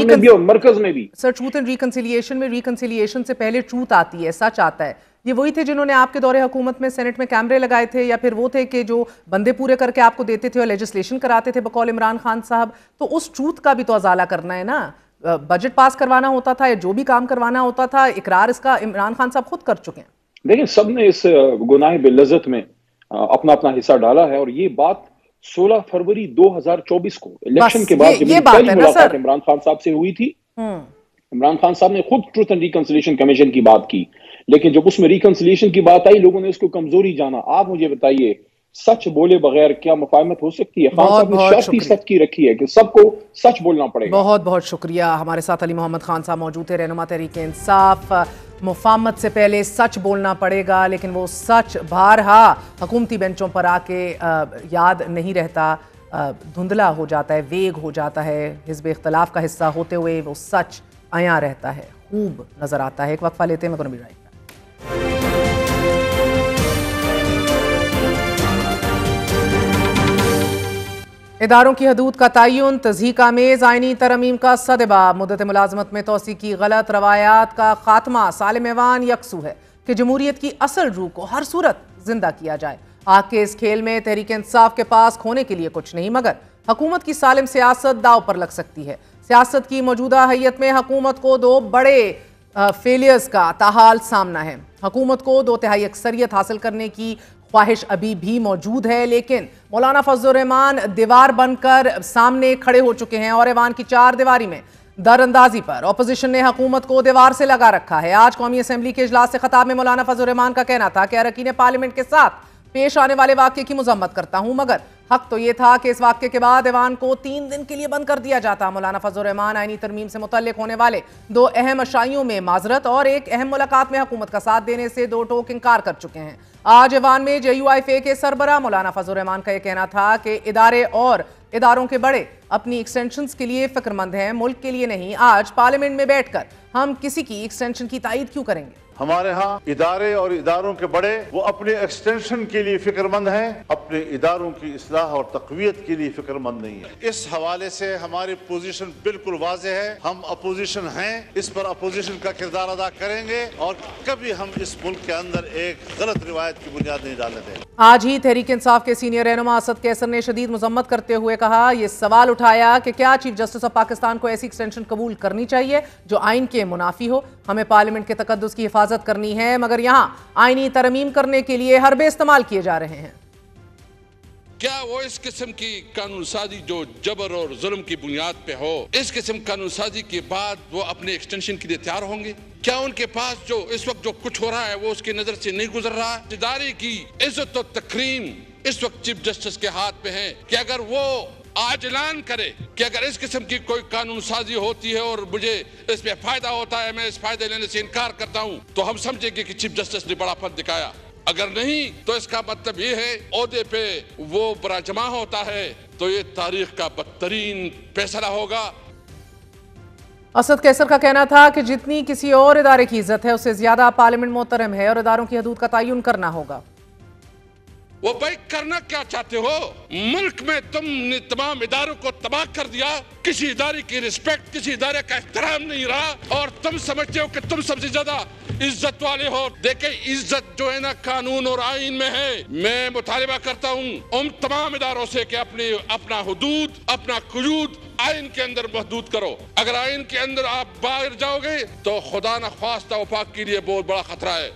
में भी और मरकज में भी, सर ट्रूथ एंड रिकंसिलिएशन में रिकंसिलिएशन से पहले ट्रूथ आती है, सच आता है। ये वही थे जिन्होंने आपके दौरे हुकूमत में सेनेट में कैमरे लगाए थे, या फिर वो थे कि जो बंदे पूरे करके आपको देते थे और लेजिस्लेशन कराते थे बकौल इमरान खान साहब? तो उस ट्रूथ का भी तो अजाला करना है ना। बजट पास करवाना होता था या जो भी काम करवाना होता था, इकरार इसका इमरान खान साहब खुद कर चुके हैं। देखिए, सबने इस गुनाह बेलज़्ज़त में अपना अपना हिस्सा डाला है। और ये बात 16 फरवरी 2024 को इलेक्शन के बाद जब पहली मुलाकात इमरान खान साहब से हुई थी, इमरान खान साहब ने खुद ट्रूथ एंड रिकंसिलिएशन कमीशन की बात की, लेकिन जब उसमें रिकंसिलिएशन की बात आई, लोगों ने उसको कमजोरी जाना। आप मुझे बताइए, सच बोले बगैर क्या मुफाहमत हो सकती है? खान साहब ने शर्त ही सच की रखी है कि सबको सच बोलना पड़ेगा। बहुत बहुत शुक्रिया। हमारे साथ अली मोहम्मद खान साहब मौजूद थे, रहनुमा तहरीक इंसाफ। मुफाहमत से पहले सच बोलना पड़ेगा, लेकिन वो सच बारहा हुकूमती बेंचों पर आके याद नहीं रहता, धुंधला हो जाता है, वेग हो जाता है। हिज़्ब इख्तिलाफ का हिस्सा होते हुए वो सच आया रहता है, खूब नजर आता है। एक वक्फा लेते हैं, मैं गोना भी राइट। इदारों की हदूद का तयन, तज़हीका मेज़ आइनी तरमीम का सदबाब, मुद्दत मुलाजमत में तोसी की गलत रवायात का खात्मा। सालिम ऐवान यकसू है कि जमहूरियत की असल रूह को हर सूरत जिंदा किया जाए। आग के इस खेल में तहरीक इंसाफ के पास खोने के लिए कुछ नहीं, मगर हुकूमत की सालिम सियासत दाव पर लग सकती है। सियासत की मौजूदा हैयत में हुकूमत को दो बड़े फेलियर्स का ताहाल सामना है। हुकूमत को 2/3 अक्सरियत हासिल करने की ख्वाहिश अभी भी मौजूद है, लेकिन मौलाना फजलुर रहमान दीवार बनकर सामने खड़े हो चुके हैं और ऐवान की 4 दीवारी में दरअंदाजी पर अपोजिशन ने हुकूमत को दीवार से लगा रखा है। आज कौमी असम्बली के इजलास से खिताब में मौलाना फजलुर रहमान का कहना था कि अरकान पार्लियामेंट के साथ पेश आने वाले वाक़े की मजम्मत करता हूं, मगर हक तो यह था कि इस वाक़े के बाद ऐवान को 3 दिन के लिए बंद कर दिया जाता। मौलाना फजलुर रहमान आईनी तरमीम से मुतल्लिक होने वाले 2 अहम अशाइयों में माजरत और एक अहम मुलाकात में हुकूमत का साथ देने से 2 टोक इनकार कर चुके हैं। आज ऐवान में JUIFA के सरबराह मौलाना फजलुर रहमान का यह कहना था कि इदारे और इदारों के बड़े अपनी एक्सटेंशंस के लिए फिक्रमंद हैं, मुल्क के लिए नहीं। आज पार्लियामेंट में बैठकर हम किसी की एक्सटेंशन की तायीद क्यों करेंगे? हमारे यहाँ इदारे और इदारों के बड़े वो अपने एक्सटेंशन के लिए फिक्रमंद हैं, अपने इदारों की इस्लाह और तक़वियत के लिए फिक्रमंद नहीं है। इस हवाले से हमारी पोजीशन बिल्कुल वाज़ेह है। हम अपोजिशन हैं, इस पर अपोजिशन का किरदार अदा करेंगे और कभी हम इस मुल्क के अंदर एक गलत रिवायत की बुनियाद नहीं डालने देंगे। आज ही तहरीक इंसाफ के सीनियर रहनुमा असद कैसर ने शदीद मजम्मत करते हुए कहा, ये सवाल उठाया कि क्या चीफ जस्टिस ऑफ पाकिस्तान को ऐसी एक्सटेंशन कबूल करनी चाहिए जो आइन के मुनाफी हो। हमें पार्लियामेंट के तकद्दुस की हिफाजत करनी है, मगर यहाँ आईनी तरमीम करने के लिए हरबे इस्तेमाल किए जा रहे हैं। क्या वो इस किस्म की कानून साजी जो जबर और जुल्म की बुनियाद पे हो, इस किस्म कानून साजी के बाद वो अपने एक्सटेंशन के लिए तैयार होंगे? क्या उनके पास जो इस वक्त जो कुछ हो रहा है वो उसकी नजर से नहीं गुजर रहा? इदारे की इज्जत और तकरीम इस वक्त चीफ जस्टिस के हाथ में है कि अगर वो आज ऐलान करे कि अगर इस किस्म की कोई कानून साजी होती है और मुझे इसमें फायदा होता है, मैं इस फायदे लेने से इनकार करता हूं, तो हम समझेंगे कि चीफ जस्टिस ने बड़ापन दिखाया। अगर नहीं तो इसका मतलब ये है ओहदे पे वो बड़ा जमा होता है तो ये तारीख का बदतरीन फैसला होगा। असद कैसर का कहना था कि जितनी किसी और इदारे की इज्जत है उससे ज्यादा पार्लियामेंट मोहतरम है और इदारों की हदूद का तयन करना होगा। वो भाई करना क्या चाहते हो? मुल्क में तुमने तमाम इदारों को तबाह कर दिया, किसी इदारे की रिस्पेक्ट, किसी इदारे का एहतराम नहीं रहा और तुम समझते हो कि तुम सबसे ज्यादा इज्जत वाले हो। देखे इज्जत जो है ना कानून और आइन में है। मैं मुतालिबा करता हूँ उन तमाम इदारों से कि अपना हुदूद, अपना कुयूद आइन के अंदर महदूद करो। अगर आइन के अंदर आप बाहर जाओगे तो खुदा न ख्वास्ता वफाक के लिए बहुत बड़ा खतरा है।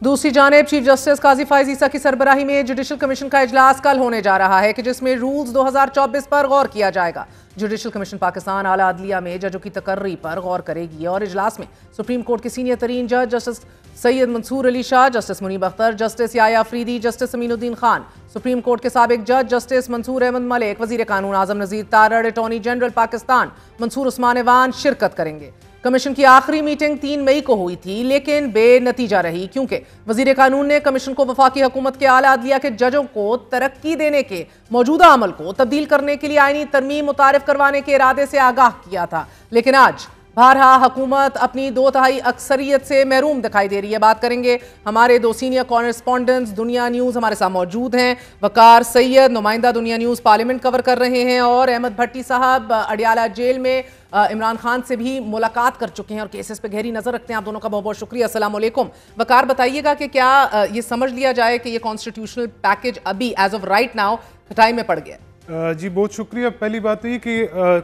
दूसरी जानिब चीफ जस्टिस काजी फायज ईसा की सरबराही में जुडिशल कमीशन का इजलास कल होने जा रहा है कि जिसमें रूल्स 2024 पर गौर किया जाएगा। जुडिशल कमीशन पाकिस्तान आला अदलिया में जजों की तकर्री पर गौर करेगी और इजलास में सुप्रीम कोर्ट के सीनियर तरीन जज justice Syed Mansoor Ali Shah, justice Munib Akhtar, justice Yahya Afridi, justice Aminuddin Khan, supreme court के साबिक जज जस्टिस मंसूर अहमद मलिक, वजीर कानून आजम नजीर तारड़, अटॉर्नी जनरल पाकिस्तान मंसूर उस्मान ऐवान शिरकत करेंगे। कमीशन की आखिरी मीटिंग 3 मई को हुई थी लेकिन बेनतीजा रही क्योंकि वजीर कानून ने कमीशन को वफाकी हुकूमत के आला अदलिया के जजों को तरक्की देने के मौजूदा अमल को तब्दील करने के लिए आईनी तरमीम मुतारिफ करवाने के इरादे से आगाह किया था। लेकिन आज भारहा हुकूमत अपनी 2/3 अक्सरियत से महरूम दिखाई दे रही है। बात करेंगे, हमारे 2 सीनियर कॉरेस्पॉन्डेंट्स दुनिया न्यूज़ हमारे साथ मौजूद हैं। वकार सैयद नुमाइंदा दुनिया न्यूज़ पार्लियामेंट कवर कर रहे हैं और अहमद भट्टी साहब अडियाला जेल में इमरान खान से भी मुलाकात कर चुके हैं और केसेस पे गहरी नजर रखते हैं। आप दोनों का बहुत बहुत शुक्रिया। अस्सलाम वालेकुम। वकार, बताइएगा कि क्या ये समझ लिया जाए कि ये कॉन्स्टिट्यूशनल पैकेज अभी as of right now time में पड़ गया? जी बहुत शुक्रिया। पहली बात तो ये कि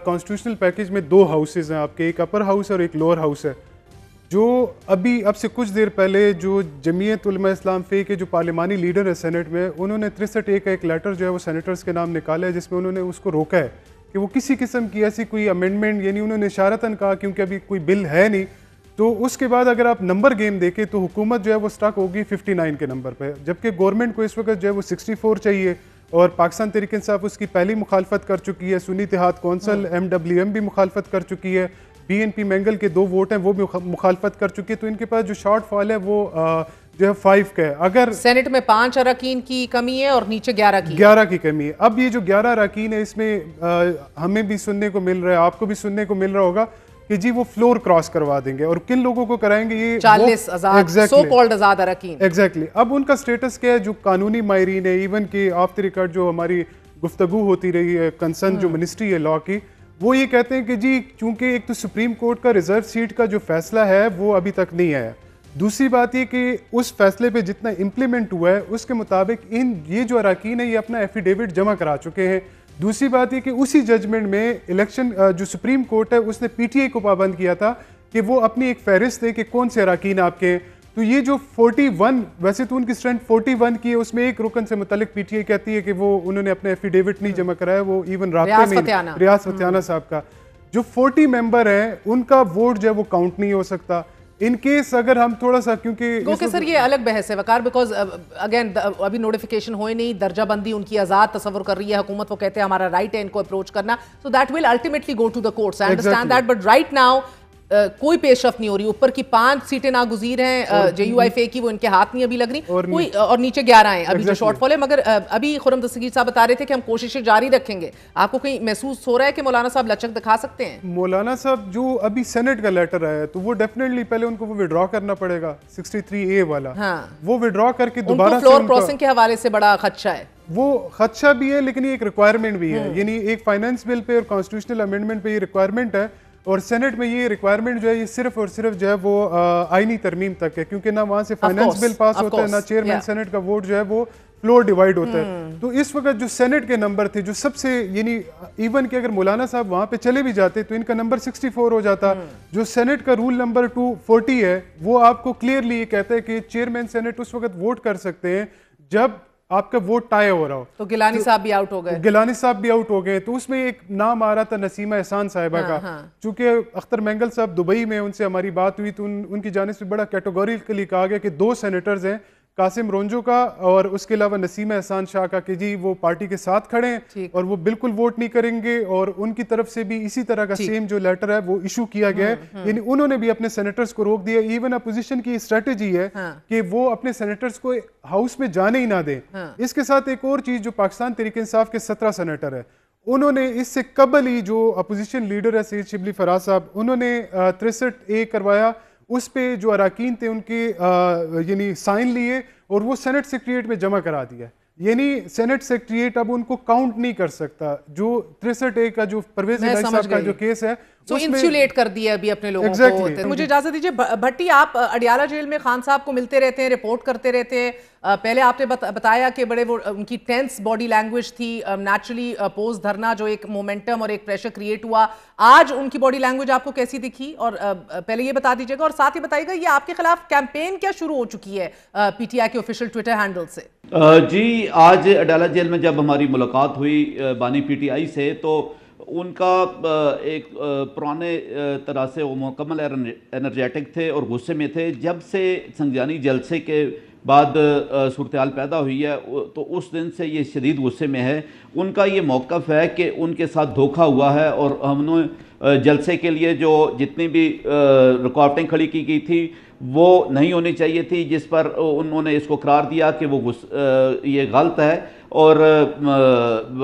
कॉन्स्टिट्यूशनल पैकेज में 2 हाउसेज हैं आपके, एक अपर हाउस और एक लोअर हाउस है। जो अभी अब से कुछ देर पहले जो जमीयत उलमा इस्लाम फे के जो पार्लिमानी लीडर है सेनेट में, उन्होंने 63A का एक लेटर जो है वो सेनेटर्स के नाम निकाला है जिसमें उन्होंने उसको रोका है कि वो किसी किस्म की ऐसी कोई अमेंडमेंट, यानी उन्होंने इशारतन कहा क्योंकि अभी कोई बिल है नहीं, तो उसके बाद अगर आप नंबर गेम देखें तो हुकूमत जो है वो स्टक होगी 59 के नंबर पे, जबकि गवर्नमेंट को इस वक्त जो है वो 64 चाहिए और पाकिस्तान तहरीक इंसाफ उसकी पहली मुखालफत कर चुकी है। सुन्नी इत्तेहाद कौंसल MWM भी मुखालफत कर चुकी है, BNP मैंगल के 2 वोट हैं वो भी मुखालफत कर चुकी है। तो इनके पास जो शॉर्ट फॉल है वो जो है 5 का है। अगर सेनेट में 5 अरकान की कमी है और नीचे 11 की कमी है। अब ये जो 11 अरकान है इसमें हमें भी सुनने को मिल रहा है, आपको भी सुनने को मिल रहा होगा कि जी वो फ्लोर क्रॉस करवा देंगे और किन लोगों को कराएंगे, ये 40,000 सो कॉल्ड आजाद अरकान। एग्जैक्टली। अब उनका स्टेटस क्या है? जो कानूनी माहिरीन है, इवन कि ऑफ द रिकॉर्ड जो हमारी गुफ्तगू होती रही है कंसर्न जो मिनिस्ट्री है लॉ की, वो ये कहते हैं कि जी चूंकि एक तो सुप्रीम कोर्ट का रिजर्व सीट का जो फैसला है वो अभी तक नहीं आया, दूसरी बात ये कि उस फैसले पे जितना इम्प्लीमेंट हुआ है उसके मुताबिक ये जो अरकान है ये अपना एफिडेविट जमा करा चुके हैं। दूसरी बात ये कि उसी जजमेंट में इलेक्शन जो सुप्रीम कोर्ट है उसने PTI को पाबंद किया था कि वो अपनी एक फहरिस्त दे कि कौन से अरकान आपके हैं। तो ये जो 41, वैसे तो उनकी स्ट्रेंथ 41 की है, उसमें एक रुकन से मुतालिक PTI कहती है कि वो उन्होंने अपने एफिडेविट नहीं जमा कराया, वो इवन रास्ते में रियाज फतियाना साहब का जो 40 मेंबर हैं उनका वोट जो है वो काउंट नहीं हो सकता। इन केस अगर हम थोड़ा सा, क्योंकि सर ये अलग बहस है वकार, बिकॉज अगेन अभी नोटिफिकेशन हो नहीं, दर्जा बंदी उनकी आजाद तस्वर कर रही है हुकूमत, वो कहते हैं हमारा राइट है इनको अप्रोच करना, so that will ultimately go to the courts, I understand that, but right now कोई पेशरफ नहीं हो रही। ऊपर की 5 सीटें नागुजीर हैं JUIFA की, वो इनके हाथ नहीं अभी लग रही, कोई और नीचे 11 हैं अभी जो शॉर्टफॉल है। मगर अभी खुर्रम दस्तगीर साहब बता रहे थे कि हम कोशिशें जारी रखेंगे। आपको कहीं महसूस हो रहा है कि मौलाना साहब लचक दिखा सकते हैं? मौलाना साहब जो अभी सेनेट का लेटर आया है तो वो डेफिनेटली पहले उनको वो विड्रॉ करना पड़ेगा 63A वाला, हाँ। वो विड्रॉ करके दोबारा फ्लोर क्रॉसिंग के हवाले से बड़ा खदशा है, वो खदशा भी है लेकिन ये एक रिक्वायरमेंट भी है, यानी एक फाइनेंस बिल पे और कॉन्स्टिट्यूशनल अमेंडमेंट पे ये रिक्वायरमेंट है और सेनेट में ये रिक्वायरमेंट जो है ये सिर्फ और सिर्फ जो है वो आईनी तरमीम तक है, क्योंकि ना वहां से फाइनेंस बिल पास होता है, ना चेयरमैन सेनेट का वोट जो है वो फ्लोर डिवाइड होता है। तो इस वक्त जो सेनेट के नंबर थे जो सबसे, यानी इवन कि अगर मौलाना साहब वहां पे चले भी जाते तो इनका नंबर 64 हो जाता। जो सेनेट का रूल नंबर 240 है वो आपको क्लियरली ये कहता है कि चेयरमैन सेनेट उस वक्त वोट कर सकते हैं जब آپ کا ووٹ طے ہو رہا ہو. تو گیلانی صاحب بھی آؤٹ ہو گئے. گیلانی صاحب بھی آؤٹ ہو گئے. تو اس میں ایک نام آ رہا تھا نسیمہ احسان صاحبہ کا. چونکہ اختر مینگل صاحب دبئی میں ان سے ہماری بات ہوئی تو ان کی جانب سے بڑا کیٹیگوریکلی کہا گیا کہ 2 سینیٹرز ہیں, قاسم رونجو کا اور اس کے علاوہ نسیمہ احسان شاہ کا, کہ جی وہ پارٹی کے ساتھ کھڑے ہیں اور وہ بالکل ووٹ نہیں کریں گے. اور ان کی طرف سے بھی اسی طرح کا سیم جو لیٹر ہے وہ ایشو کیا گیا ہے. یعنی انہوں نے بھی اپنے سینیٹرز کو روک دیا. ایون اپوزیشن کی اسٹریٹجی ہے کہ وہ اپنے سینیٹرز کو ہاؤس میں جانے ہی نہ دیں. اس کے ساتھ ایک اور چیز, جو پاکستان تحریک انصاف کے 17 سینیٹر ہے, انہوں نے اس سے قبل ہی جو اپوزیشن لیڈر ہے سید شبلی فراز صاحب, انہوں نے 63A کروایا. اس پہ جو اراکین تھے ان کے یعنی سائن لیے اور وہ سینٹ سیکریٹریٹ میں جمع کرا دیا. یعنی سینٹ سیکریٹریٹ اب ان کو کاؤنٹ نہیں کر سکتا. جو 63A کا جو پرویز الہی صاحب کا جو کیس ہے تو انسولیٹ کر دیا ابھی اپنے لوگوں کو. مجھے اجازت دیجیے بھٹی, آپ اڈیالہ جیل میں خان صاحب کو ملتے رہتے ہیں, رپورٹ کرتے رہتے ہیں. پہلے آپ نے بتایا کہ بڑے وہ ان کی ٹینس باڈی لینگویج تھی, نیچرلی پوز دھرنا جو ایک مومنٹم اور ایک پریشر کریٹ ہوا. آج ان کی باڈی لینگویج آپ کو کیسی دکھی؟ اور پہلے یہ بتا دیجیے گا, اور ساتھ ہی بتائیے گا یہ آپ کے خلاف کیمپین کیا شروع ہو چکی ہے پی ٹی آئی کے آفیشیل ٹویٹر ہینڈل سے؟ جی, آج اڈیالہ جیل میں جب ہماری ملاقات ہوئی بانی پی ٹی آئی سے, تو ان کا ایک پرانے طرح سے وہ مکمل انرجیٹک تھے اور غصے میں تھے. جب سے سنگجانی جلسے کے بعد صورتحال پیدا ہوئی ہے تو اس دن سے یہ شدید غصے میں ہے. ان کا یہ موقف ہے کہ ان کے ساتھ دھوکہ ہوا ہے, اور ہم نے جلسے کے لیے جو جتنی بھی رکاوٹیں کھڑی کی گئی تھی وہ نہیں ہونی چاہیے تھی, جس پر انہوں نے اس کو قرار دیا کہ وہ یہ غلط ہے اور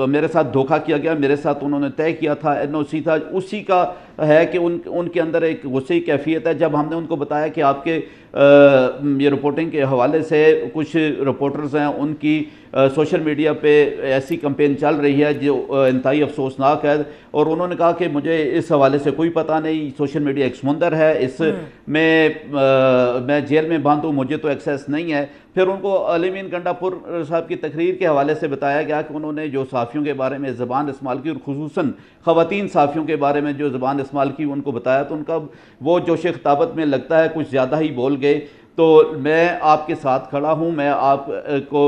میرے ساتھ دھوکہ کیا گیا. میرے ساتھ انہوں نے طے کیا تھا, NOC تھا, اسی کا ہے کہ ان کے اندر ایک غصے کی کیفیت ہے. جب ہم نے ان کو بتایا کہ آپ کے یہ رپورٹنگ کے حوالے سے کچھ رپورٹرز ہیں, ان کی سوشل میڈیا پہ ایسی کمپین چل رہی ہے جو انتہائی افسوسناک ہے, اور انہوں نے کہا کہ مجھے اس حوالے سے کوئی پتہ نہیں, سوشل میڈیا ایک سمندر ہے, اس میں جیل میں بند ہوں, مجھے تو ایکسیس نہیں ہے. پھر ان کو علمین گنڈا پور صاحب کی تقریر کے حوالے سے بتایا گیا کہ انہوں نے جو صحافیوں کے بارے میں زبان استعمال کی, اور خصوصاً خواتین صحافیوں کے بارے میں جو زبان استعمال کی, ان کو بتایا تو ان کا وہ جوش خطابت میں لگتا ہے کچھ زیادہ ہی بول گئے. تو میں آپ کے ساتھ کھڑا ہوں, میں آپ کو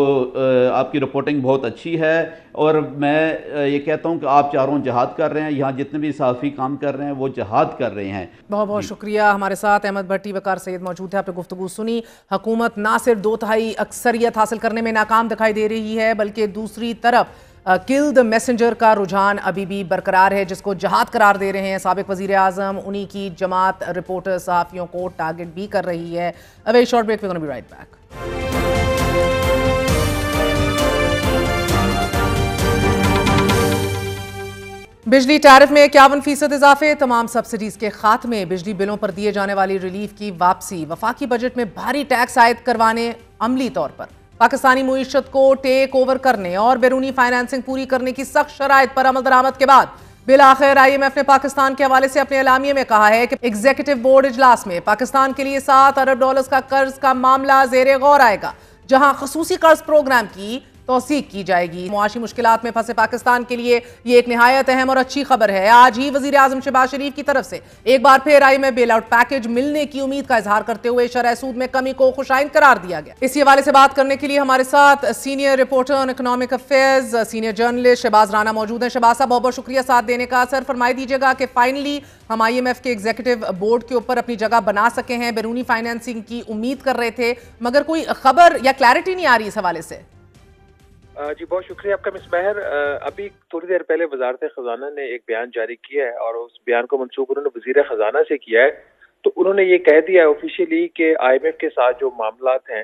آپ کی رپورٹنگ بہت اچھی ہے, اور میں یہ کہتا ہوں کہ آپ چاروں جہاد کر رہے ہیں. یہاں جتنے بھی صحافی کام کر رہے ہیں وہ جہاد کر رہے ہیں. بہت بہت شکریہ. ہمارے ساتھ احمد بھٹی وقار سید موجود ہے. آپ نے گفتگو سنی. حکومت نہ صرف 2/3 اکثریت حاصل کرنے میں ناکام دکھائی دے رہی ہے, بلکہ دوسری طرف کل دی میسنجر کا رجحان ابھی بھی برقرار ہے, جس کو جہاد قرار دے رہے ہیں سابق وزیر اعظم. انہی کی جماعت رپورٹر صحافیوں کو ٹارگٹ بھی کر رہی ہے. A very short break, we're going to be right back. بجلی ٹیرف میں 51% اضافے, تمام سبسڈیز کے خاتمے, بجلی بلوں پر دیے جانے والی ریلیف کی واپسی, وفاقی بجٹ میں بھاری ٹیکس عائد کروانے. عملی طور پر پاکستانی معیشت کو ٹیک اوور کرنے اور بیرونی فائنانسنگ پوری کرنے کی سخت شرائط پر عمل درآمد کے بعد بالآخر IMF نے پاکستان کے حوالے سے اپنے اعلامیے میں کہا ہے کہ ایگزیکٹو بورڈ اجلاس میں پاکستان کے لیے $7 ارب کا قرض کا معاملہ زیر غور آئے گا, جہاں خصوصی قرض پروگرام کی توثیق کی جائے گی. معاشی مشکلات میں پھنسے پاکستان کے لیے یہ ایک نہایت اہم اور اچھی خبر ہے. آج ہی وزیر اعظم شہباز شریف کی طرف سے ایک بار پھر IMF بیل آؤٹ پیکج ملنے کی امید کا اظہار کرتے ہوئے شرح سود میں کمی کو خوشائند قرار دیا گیا. اسی حوالے سے بات کرنے کے لیے ہمارے ساتھ senior reporter on economic affairs, senior journalist Shahbaz Rana موجود ہیں. شہباز صاحب بہت بہت شکریہ ساتھ دینے کا. سر فرمائی دیجیے گا کہ فائنلی ہم IMF کے ایگزیکٹو بورڈ کے اوپر اپنی جگہ بنا سکے ہیں, بیرونی فائنانسنگ کی امید کر رہے تھے, مگر کوئی خبر یا کلیئرٹی نہیں آ رہی اس حوالے سے. جی بہت شکریہ آپ کا مس مہر. ابھی تھوڑی دیر پہلے وزارت خزانہ نے ایک بیان جاری کیا ہے, اور اس بیان کو منسوخ انہوں نے وزیر خزانہ سے کیا ہے. تو انہوں نے یہ کہہ دیا ہے آفیشیلی کہ IMF کے ساتھ جو معاملات ہیں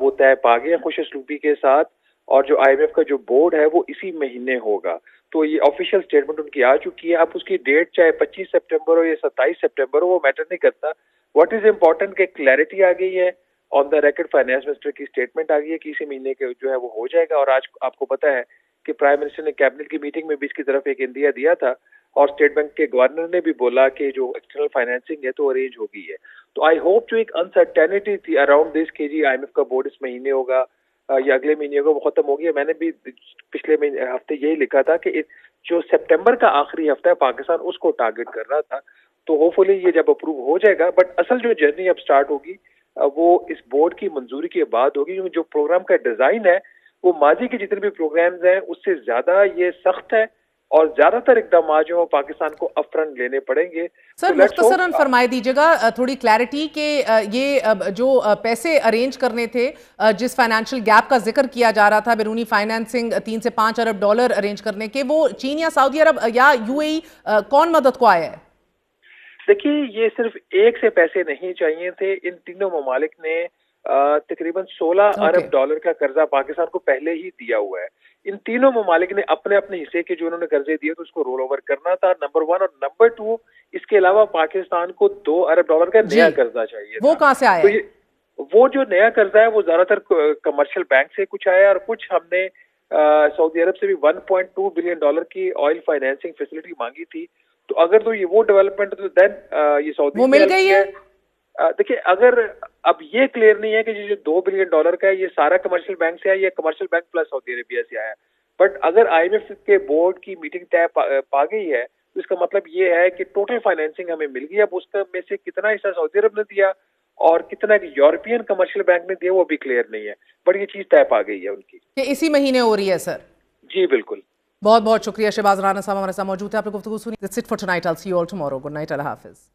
وہ طے پا گئے ہیں خوش اسلوبی کے ساتھ, اور جو IMF کا جو بورڈ ہے وہ اسی مہینے ہوگا. تو یہ آفیشیل سٹیٹمنٹ ان کی آ چکی ہے. اب اس کی ڈیٹ چاہے 25 سپٹمبر ہو یا 27 سپٹمبر ہو, وہ میٹر نہیں کرتا. واٹ از امپورٹنٹ کہ کلیئرٹی آ گئی ہے, آن دا ریکارڈ فائنانس منسٹر کی سٹیٹمنٹ آ گئی ہے کہ اسی مہینے کے جو ہے وہ ہو جائے گا. اور آج آپ کو پتا ہے کہ پرائم منسٹر نے کیبنٹ کی میٹنگ میں بھی اس کی طرف ایک اندیا دیا تھا, اور اسٹیٹ بینک کے گورنر نے بھی بولا کہ جو ایکسٹرنل فائنانسنگ ہے تو ارینج ہو گئی ہے. تو آئی ہوپ جو ایک انسرٹینٹی تھی اراؤنڈ دس کہ جی IMF کا بورڈ اس مہینے ہوگا یا اگلے مہینے ہوگا, وہ ختم ہو گئی ہے. میں نے بھی پچھلے ہفتے یہی لکھا تھا کہ جو سپٹمبر کا آخری ہفتہ ہے پاکستان اس کو ٹارگٹ کر رہا تھا. تو ہوپ فلی یہ جب اپروو ہو جائے گا, بٹ اصل جو جرنی اب سٹارٹ ہوگی وہ اس بورڈ کی منظوری کے بعد ہوگی, کیونکہ جو پروگرام کا ڈیزائن ہے वो माजी के जितने भी प्रोग्राम्स हैं उससे ज्यादा ये सख्त है और ज्यादातर इकदाम जो पाकिस्तान को अपफ्रंट लेने पड़ेंगे। सर मुख्तसरन फरमाए दीजिएगा, थोड़ी क्लैरिटी के ये जो पैसे अरेंज करने थे, जिस फाइनेंशियल गैप का जिक्र किया जा रहा था, बैरूनी फाइनेंसिंग 3 से 5 अरब डॉलर अरेंज करने के, वो चीन या सऊदी अरब या यूएई कौन मदद को आया है? देखिए, ये सिर्फ एक से पैसे नहीं चाहिए थे। इन तीनों ममालिक ने तकरीबन 16 अरब डॉलर का कर्जा पाकिस्तान को पहले ही दिया हुआ है। इन तीनों ममालिक ने अपने अपने हिस्से के जो उन्होंने कर्जे दिए तो उसको रोल ओवर करना था, नंबर 1, और नंबर 2 इसके अलावा पाकिस्तान को 2 अरब डॉलर का नया कर्जा चाहिए। वो कहाँ से आया? तो वो जो नया कर्जा है वो ज्यादातर कमर्शियल बैंक से कुछ आया और कुछ हमने सऊदी अरब से भी 1.2 बिलियन डॉलर की ऑयल फाइनेंसिंग फैसिलिटी मांगी थी। तो अगर तो ये वो डेवलपमेंट तो देन ये सऊदी वो मिल गई है। देखिए, अगर अब ये क्लियर नहीं है कि जो 2 बिलियन डॉलर का है ये सारा कमर्शियल बैंक से आया या commercial bank plus Saudi Arabia से आया, बट अगर IMF के बोर्ड की मीटिंग तय पा गई है तो इसका मतलब ये है कि टोटल फाइनेंसिंग हमें मिल गई। अब उसका में से कितना हिस्सा सऊदी अरब ने दिया और कितना यूरोपियन कमर्शियल बैंक ने दिया वो भी क्लियर नहीं है, बट ये चीज तय पा गई है उनकी कि इसी महीने हो रही है। सर जी बिल्कुल, बहुत बहुत शुक्रिया। शहबाज राना साहब हमारे साथ मौजूद है, आपने गुफ्तगू सुनी। That's it for tonight. I'll see you all tomorrow. Good night. Allah Hafiz.